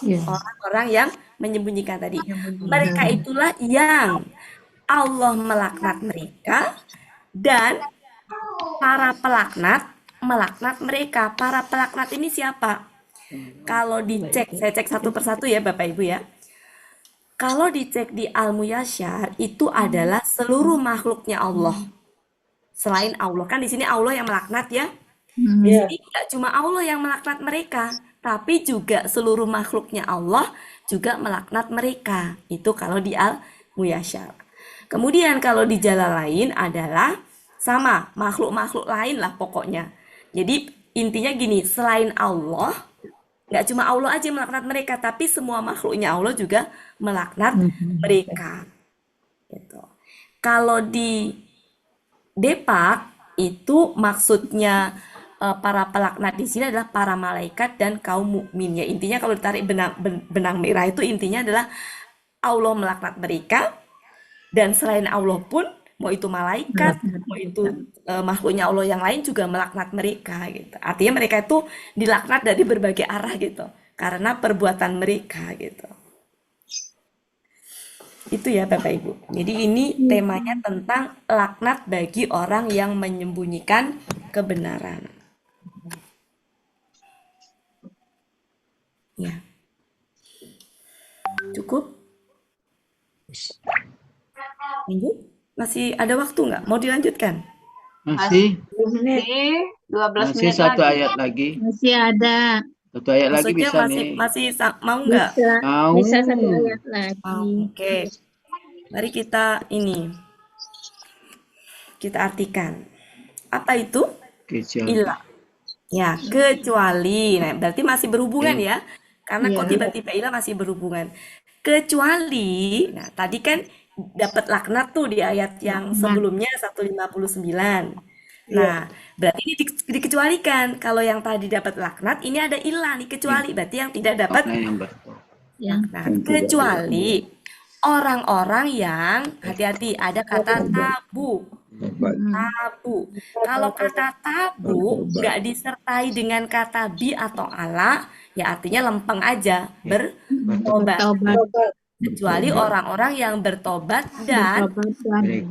S3: Orang-orang yang menyembunyikan tadi. Mereka itulah yang Allah melaknat mereka dan para pelaknat melaknat mereka. Para pelaknat ini siapa? Kalau dicek, saya cek satu persatu ya Bapak Ibu ya. Kalau dicek di Al-Muyasyar itu adalah seluruh makhluknya Allah. Selain Allah, kan di sini Allah yang melaknat ya. Jadi tidak cuma Allah yang melaknat mereka, tapi juga seluruh makhluknya Allah juga melaknat mereka. Itu kalau di Al-Muyasyar. Kemudian kalau di Jalalain adalah sama, makhluk-makhluk lain lah pokoknya. Jadi intinya gini, selain Allah, nggak cuma Allah aja melaknat mereka, tapi semua makhluknya Allah juga melaknat mereka. Gitu. Kalau di Depak itu maksudnya para pelaknat di sini adalah para malaikat dan kaum mukmin ya. Intinya kalau ditarik benang merah itu intinya adalah Allah melaknat mereka dan selain Allah pun mau itu malaikat, mau itu makhluknya Allah yang lain juga melaknat mereka gitu. Artinya mereka itu dilaknat dari berbagai arah gitu karena perbuatan mereka gitu. Itu ya Bapak Ibu. Jadi ini temanya tentang laknat bagi orang yang menyembunyikan kebenaran. Ya. Cukup? Lanjut? Masih ada waktu nggak? Mau dilanjutkan?
S2: Masih
S4: 12
S2: masih
S4: menit
S2: satu
S4: lagi.
S2: ayat lagi.
S1: Masih ada.
S2: Satu ayat lagi
S3: Maksudnya
S2: bisa
S3: masih
S2: nih.
S3: mau nggak?
S2: Mau.
S1: Bisa satu ayat lagi.
S3: Oke. Mari kita kita artikan. Apa itu?
S2: Kecuali.
S3: Ilah. Ya, kecuali. Nah, berarti masih berhubungan ya. Karena kok tiba-tiba ilah masih berhubungan. Kecuali, nah tadi kan dapat laknat tuh di ayat yang sebelumnya 159. Nah, berarti ini dikecualikan. Kalau yang tadi dapat laknat, ini ada ilah nih kecuali. Berarti yang tidak dapat laknat. Kecuali orang-orang yang hati-hati ada kata tabu. Tabu. Kalau kata tabu nggak disertai dengan kata bi atau ala, ya artinya lempeng aja, bertobat. Kecuali orang-orang yang bertobat dan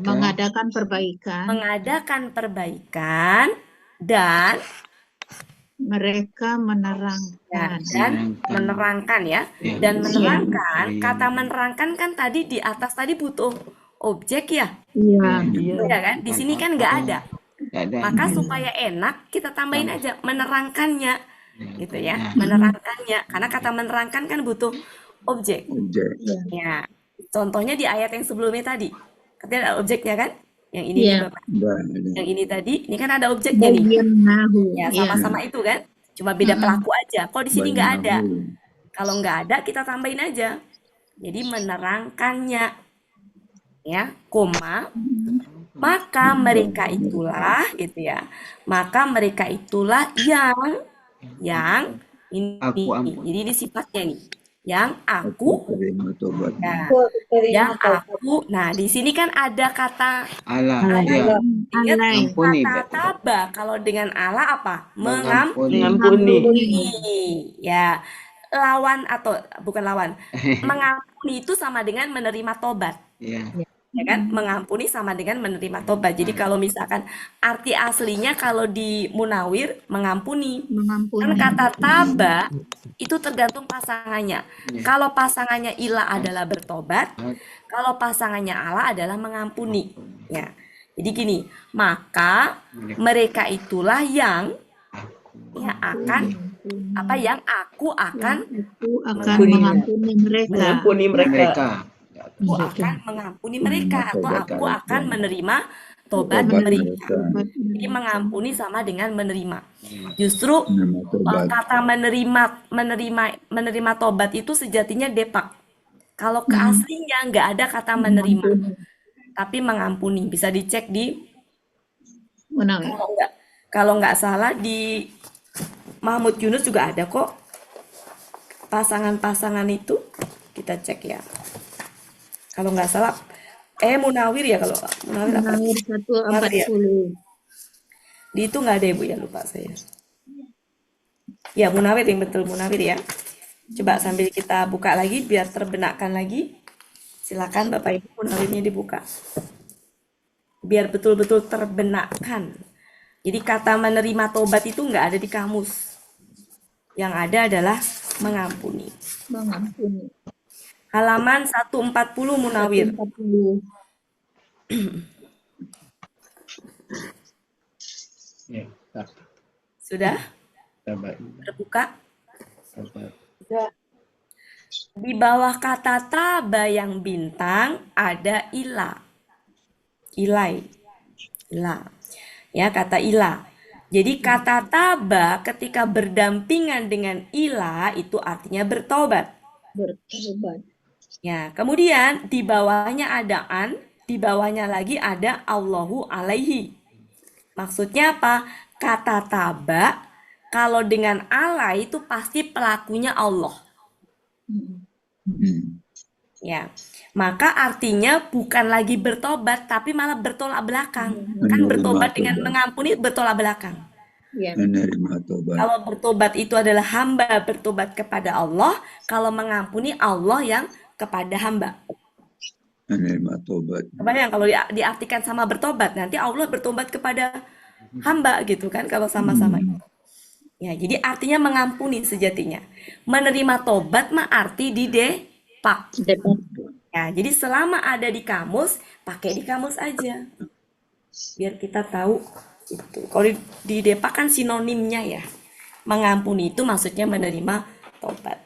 S1: mengadakan perbaikan
S3: dan
S1: mereka menerangkan
S3: ya. Dan menerangkan, kata menerangkan kan tadi di atas tadi butuh objek ya. Iya kan? Di sini kan nggak ada. Maka supaya enak kita tambahin aja menerangkannya. Gitu ya. Menerangkannya. Karena kata menerangkan kan butuh objek. Ya. Contohnya di ayat yang sebelumnya tadi. Katanya ada objeknya kan? Yang ini nih Bapak. Yang ini tadi, ini kan ada objeknya nih. Ya, sama-sama itu kan? Cuma beda pelaku aja. Kok di sini nggak ada? Kalau nggak ada, kita tambahin aja. Jadi menerangkannya. Ya, koma, maka mereka itulah gitu ya. Maka mereka itulah yang ini. Jadi ini sifatnya nih. Yang aku, nah di sini kan ada kata ingat kata taba. Kalau dengan Allah apa? Mengampuni. Ya, lawan atau bukan lawan. Mengampuni itu sama dengan menerima tobat. Ya kan? Mengampuni sama dengan menerima tobat. Jadi kalau misalkan arti aslinya kalau di Munawir mengampuni. Kan kata taba itu tergantung pasangannya. Kalau pasangannya ilah adalah bertobat, kalau pasangannya Allah adalah mengampuni. Ya. Jadi gini, maka mereka itulah yang akan aku akan
S1: mengampuni mereka.
S3: Aku akan mengampuni mereka atau aku akan menerima tobat mereka. Jadi mengampuni sama dengan menerima. Justru kata menerima tobat itu sejatinya depak. Kalau ke aslinya nggak ada kata menerima, tapi mengampuni. Bisa dicek di kalau nggak salah di Mahmud Yunus juga ada kok pasangan-pasangan itu. Kita cek ya. Kalau nggak salah, Munawir ya kalau Munawir
S1: 140.
S3: Di itu nggak ada ya Bu ya, lupa saya. Ya Munawir yang betul Munawir ya. Coba sambil kita buka lagi biar terbenakkan lagi. Silakan Bapak Ibu Munawirnya dibuka. Biar betul-betul terbenakkan. Jadi kata menerima tobat itu nggak ada di kamus. Yang ada adalah mengampuni. Halaman 140 Munawir.
S1: 140.
S3: Sudah? Terbuka? Di bawah kata taba yang bintang ada ilah. Ilah. Ya, kata ilah. Jadi kata taba ketika berdampingan dengan ilah itu artinya bertobat. Ya, kemudian di bawahnya ada di bawahnya lagi ada Allahu alaihi. Maksudnya apa? Kata taba kalau dengan Allah itu pasti pelakunya Allah. Ya, maka artinya bukan lagi bertobat tapi malah bertolak belakang. Kan bertobat dengan mengampuni bertolak belakang. Kalau bertobat itu adalah hamba bertobat kepada Allah, kalau mengampuni Allah yang kepada hamba.
S9: Menerima tobat.
S3: Kebayang kalau diartikan sama bertobat, nanti Allah bertobat kepada hamba gitu kan kalau sama-sama. Ya, jadi artinya mengampuni sejatinya. Menerima tobat mah arti di depak. Ya, jadi selama ada di kamus, pakai di kamus aja. Biar kita tahu itu. Kalau di depak kan sinonimnya ya. Mengampuni itu maksudnya menerima tobat.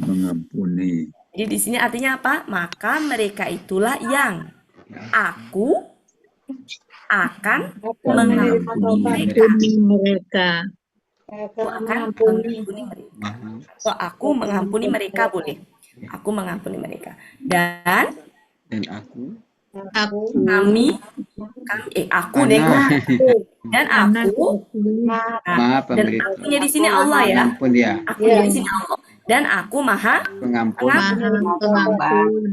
S9: Mengampuni.
S3: Jadi di sini artinya apa? Maka mereka itulah yang aku akan mengampuni mereka. Aku akan mengampuni mereka. Atau aku mengampuni mereka boleh. Aku mengampuni mereka. Dan
S2: aku
S3: kami aku deh. Dan aku dan akunya di sini Allah ya. Akunya di sini Allah. Dan aku maha pengampun.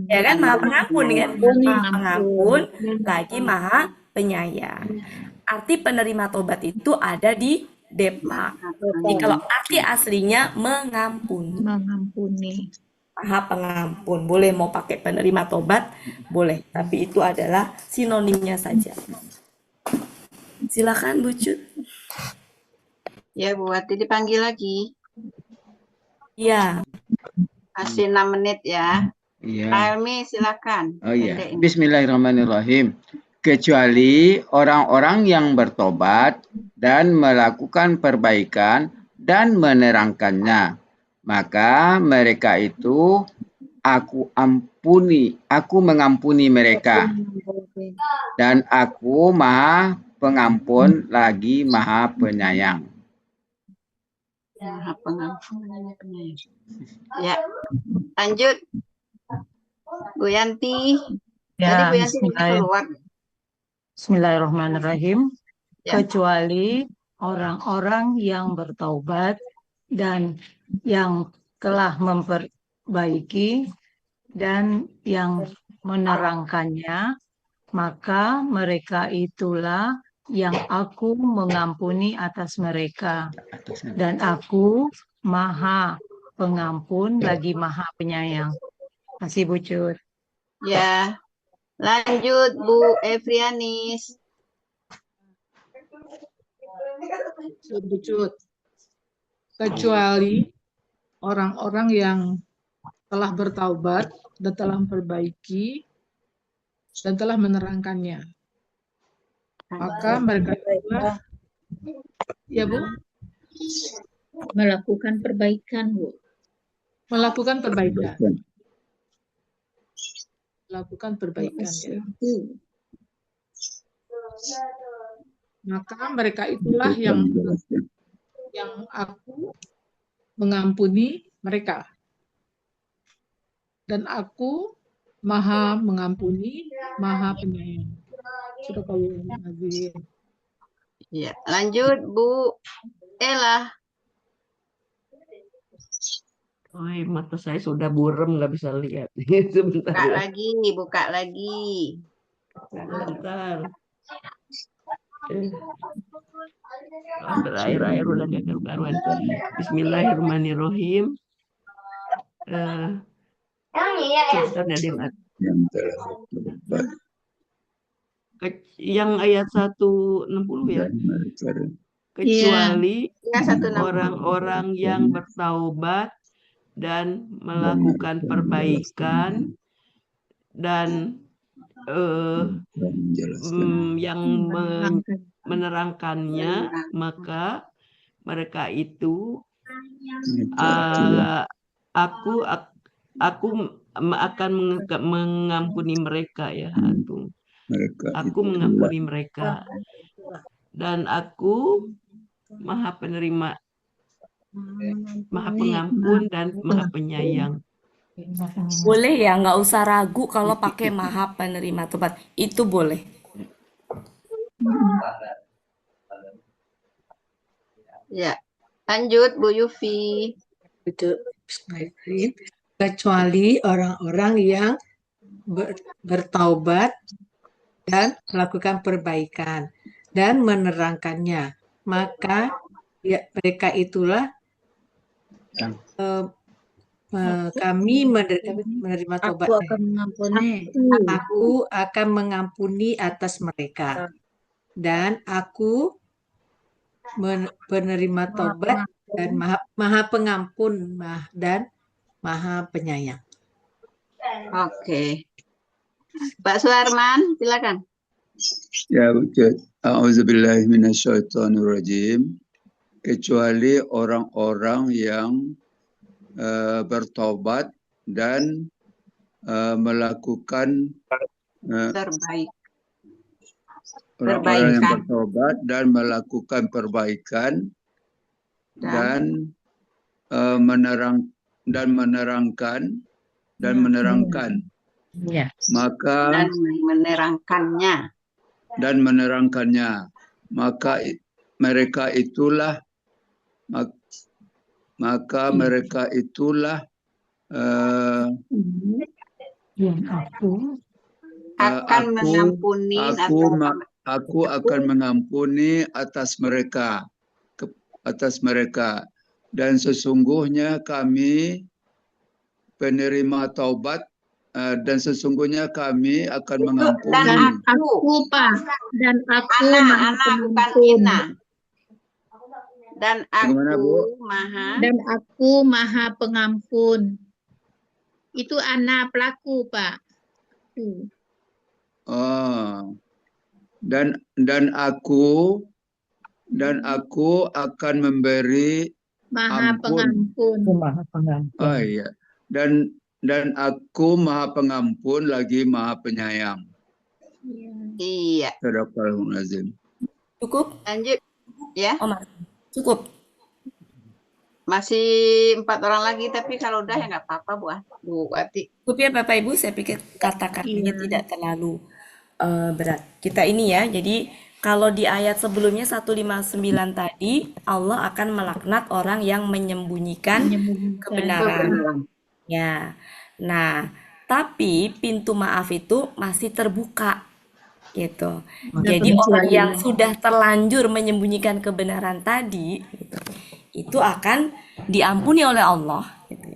S3: Ya kan, maha pengampun kan? Maha pengampun lagi maha penyayang. Arti penerima tobat itu ada di depak. Jadi kalau arti aslinya mengampuni. Maha pengampun. Boleh mau pakai penerima tobat, boleh. Tapi itu adalah sinonimnya saja. Silakan Bu Cut.
S4: Ya, Bu Wati dipanggil lagi.
S3: Iya.
S4: Kasih 6 menit ya.
S2: Iya.
S4: Pak Helmi silakan.
S2: Oh iya. Bismillahirrahmanirrahim. Kecuali orang-orang yang bertobat dan melakukan perbaikan dan menerangkannya, maka mereka itu aku mengampuni mereka, dan aku maha pengampun lagi maha penyayang.
S4: Maha pengampun lagi penyayang. Ya, lanjut. Bu Yanti. Tadi
S12: Ya,
S4: Bu Yanti keluar.
S12: Bismillahirrahmanirrahim.
S4: Ya.
S12: Kecuali orang-orang yang bertaubat dan yang telah memperbaiki dan yang menerangkannya, maka mereka itulah yang aku mengampuni atas mereka. Dan aku maha pengampun lagi maha penyayang. Masih Bu Cut.
S4: Ya. Lanjut Bu Evrianis.
S6: Kecuali orang-orang yang telah bertaubat dan telah memperbaiki dan telah menerangkannya. Maka mereka itulah, ya Bu,
S1: Melakukan perbaikan, Bu.
S6: melakukan perbaikan. Melakukan perbaikan ya. Maka mereka itulah yang aku mengampuni mereka. Dan aku maha mengampuni, maha penyayang. Sudah kalau lagi.
S4: Ya, lanjut Bu Ella.
S5: Oh, mata saya sudah burem, nggak bisa lihat. Sebentar.
S4: Buka lagi.
S5: Sebentar. Berair-air udah gak karuan. Bismillahirrahmanirrahim. Sebentar nih dia yang ayat 160 ya. Kecuali orang-orang yang bertaubat dan melakukan perbaikan dan yang menerangkannya, maka mereka itu aku akan mengampuni mereka ya. Aku mengampuni mereka dan aku maha penerima, maha pengampun dan maha penyayang.
S3: Boleh ya, nggak usah ragu kalau pakai maha penerima tobat. Itu boleh.
S4: Ya, lanjut Bu Yufi.
S11: Kecuali orang-orang yang bertaubat dan melakukan perbaikan dan menerangkannya, maka ya, mereka itulah kami menerima
S10: Aku
S11: tobat.
S10: akan mengampuni.
S11: Aku akan mengampuni atas mereka. Dan aku penerima tobat dan maha pengampun dan maha penyayang.
S4: Oke. Pak Suharman, silakan.
S9: Ya, betul. A'udzubillahi minasyaitonirrajim. Kecuali orang-orang yang bertobat dan melakukan
S4: Terbaik.
S9: orang-orang yang
S4: Perbaikan.
S9: bertobat dan melakukan perbaikan dan menerangkan
S5: Ya.
S9: maka
S4: Dan menerangkannya.
S9: maka mereka itulah
S4: Akan mengampuni
S9: aku akan mengampuni atas mereka dan sesungguhnya kami penerima taubat dan sesungguhnya kami akan mengampuni.
S1: Dan aku Pak, dan aku maha pengampun.
S4: Dan
S1: aku maha pengampun. Itu anak pelaku Pak.
S9: Oh. Dan aku akan memberi
S1: Maha pengampun.
S5: Maha pengampun.
S9: Oh iya. Dan aku maha pengampun lagi maha penyayang.
S4: Iya.
S9: Sadaqallahul azim.
S3: Cukup?
S4: Lanjut ya.
S3: Cukup.
S4: Masih 4 orang lagi, tapi kalau udah ya nggak apa-apa Bu Ati.
S3: Cukup ya Bapak Ibu, saya pikir kata-katanya tidak terlalu berat. Kita ini ya, jadi kalau di ayat sebelumnya 159 tadi, Allah akan melaknat orang yang menyembunyikan kebenaran. Ya. Nah, tapi pintu maaf itu masih terbuka gitu. Jadi orang yang sudah terlanjur menyembunyikan kebenaran tadi gitu, itu akan diampuni oleh Allah gitu.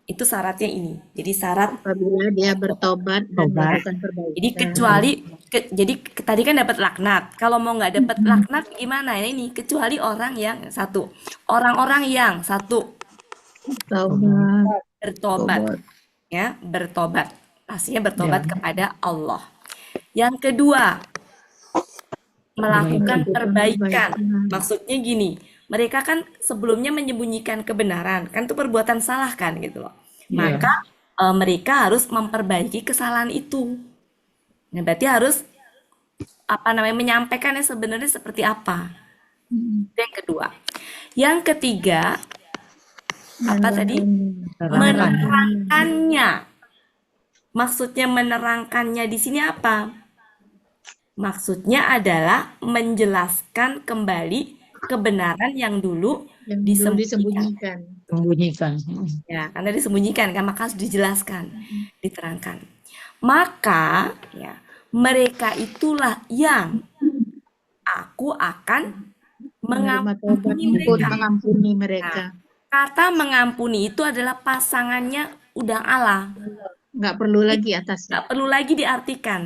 S3: Itu syaratnya ini. Jadi syarat
S1: apabila dia bertobat dan melakukan perbaikan.
S3: Jadi kecuali jadi tadi kan dapat laknat. Kalau mau nggak dapat laknat gimana ya ini? Kecuali orang yang satu. Orang-orang yang satu bertobat. Ya, bertobat. Pastinya bertobat kepada Allah. Yang kedua, melakukan perbaikan. Maksudnya gini, mereka kan sebelumnya menyembunyikan kebenaran, kan itu perbuatan salah kan gitu loh. Maka mereka harus memperbaiki kesalahan itu. Nah, berarti harus menyampaikannya sebenarnya seperti apa. Yang kedua. Yang ketiga, menerangkannya. Maksudnya menerangkannya di sini apa? Maksudnya adalah menjelaskan kembali kebenaran yang dulu disembunyikan. Ya, karena disembunyikan kan, maka harus dijelaskan, diterangkan. Maka ya, mereka itulah yang aku akan mengampuni mereka. Nah, kata mengampuni itu adalah pasangannya udah Allah.
S1: Nggak perlu lagi atasnya.
S3: Nggak perlu lagi diartikan.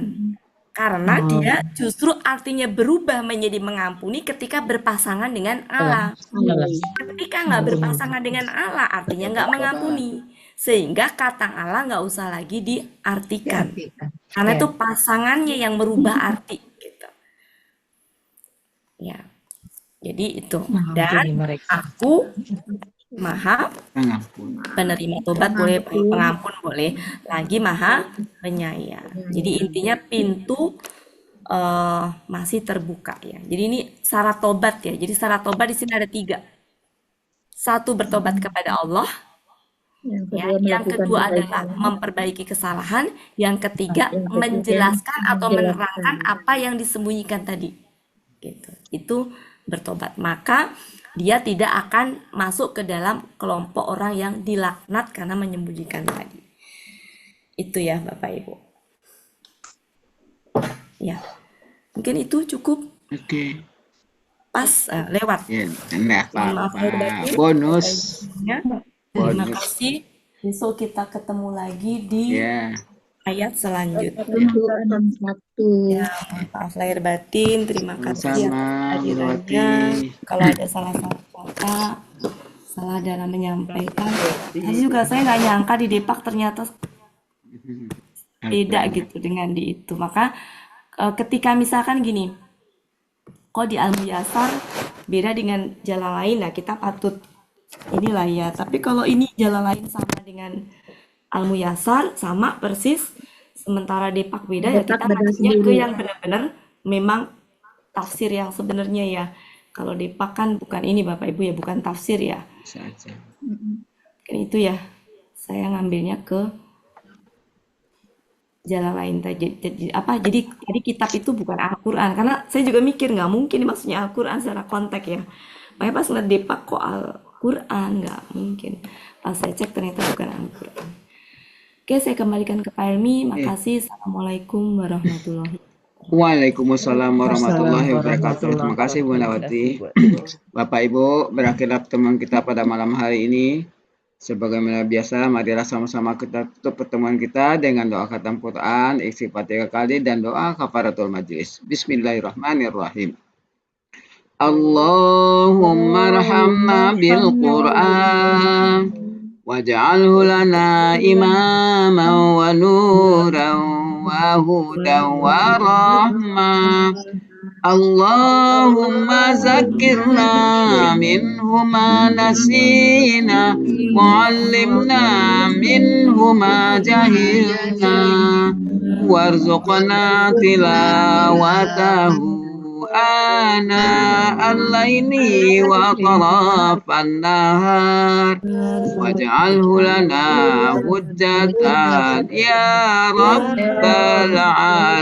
S3: Karena dia justru artinya berubah menjadi mengampuni ketika berpasangan dengan Allah. Ketika nggak berpasangan dengan Allah, artinya nggak mengampuni. Sehingga kata Allah nggak usah lagi diartikan. Karena itu pasangannya yang merubah arti. Gitu. Ya, jadi itu. Dan aku maha penerima tobat boleh, pengampun boleh, lagi maha penyayang. Jadi intinya pintu masih terbuka ya. Jadi ini syarat tobat ya. Jadi syarat tobat di sini ada 3. 1 bertobat kepada Allah. Yang kedua adalah memperbaiki kesalahan. Yang ketiga menjelaskan atau menerangkan apa yang disembunyikan tadi. Gitu. Itu bertobat. Maka dia tidak akan masuk ke dalam kelompok orang yang dilaknat karena menyembunyikan tadi. Itu ya Bapak Ibu. Ya, mungkin itu cukup.
S2: Oke.
S3: Pas lewat.
S2: Ya, enggak apa-apa. Bonus.
S3: Ya. Terima kasih. Besok kita ketemu lagi di
S2: Ya.
S3: ayat selanjutnya.
S1: 161.
S3: Ya, maaf lahir batin. Terima kasih atas
S2: Sama-sama,
S3: kehadirannya.
S2: Nurwati.
S3: Kalau ada salah-salah kata, salah dalam menyampaikan. Tadi juga saya nggak nyangka di Depak ternyata beda gitu dengan di itu. Maka ketika misalkan gini, kok di Al-Muyassar beda dengan jalan lain, nah kita patut inilah ya. Tapi kalau ini jalan lain sama dengan Al-Muyassar, sama persis, sementara Depak beda, ya kita ngajiknya ke yang benar-benar memang tafsir yang sebenarnya ya. Kalau Depak kan bukan ini Bapak Ibu ya, bukan tafsir ya.
S2: Bisa aja.
S3: Kan itu ya, saya ngambilnya ke jalan lain tadi. Jadi kitab itu bukan Al-Quran, karena saya juga mikir nggak mungkin maksudnya Al-Quran secara konteks ya. Makanya pas ngeliat Depak kok Al-Quran, nggak mungkin. Pas saya cek ternyata bukan Al-Quran. Oke, saya kembalikan ke Pak Helmi. Makasih. Assalamualaikum warahmatullahi wabarakatuh.
S2: Waalaikumsalam warahmatullahi wabarakatuh. Terima kasih Bu Nawati. Bapak Ibu, berakhirlah pertemuan kita pada malam hari ini. Sebagaimana biasa, marilah sama-sama kita tutup pertemuan kita dengan doa khatam Quran, istighfar 3 kali, dan doa kafaratul majlis. Bismillahirrahmanirrahim. Allahumma arhamna bil Quran waj'alhu lana imaman wa nuran wa hudan wa rahmah. Allahumma zakirna minhu ma nasina wa 'allimna minhu ma jahilna warzuqna tilawatahu ana al-laili wa atrafan nahar waj'alhu lana hujjatan ya rabbal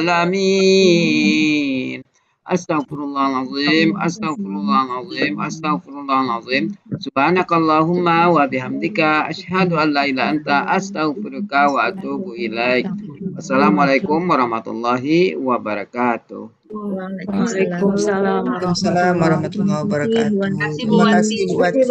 S2: alamin. Astaghfirullahaladzim, astaghfirullahaladzim, astaghfirullahaladzim. Subhanakallahumma wa bihamdika asyhadu an la ilaha anta astaghfiruka wa atubu ilaik. Wassalamualaikum warahmatullahi wabarakatuh.
S12: Waalaikumsalam
S7: Waalaikumsalam warahmatullahi wabarakatuh.
S4: Terima kasih Bu
S7: Terima
S4: Wati.
S7: kasih Bu Wati.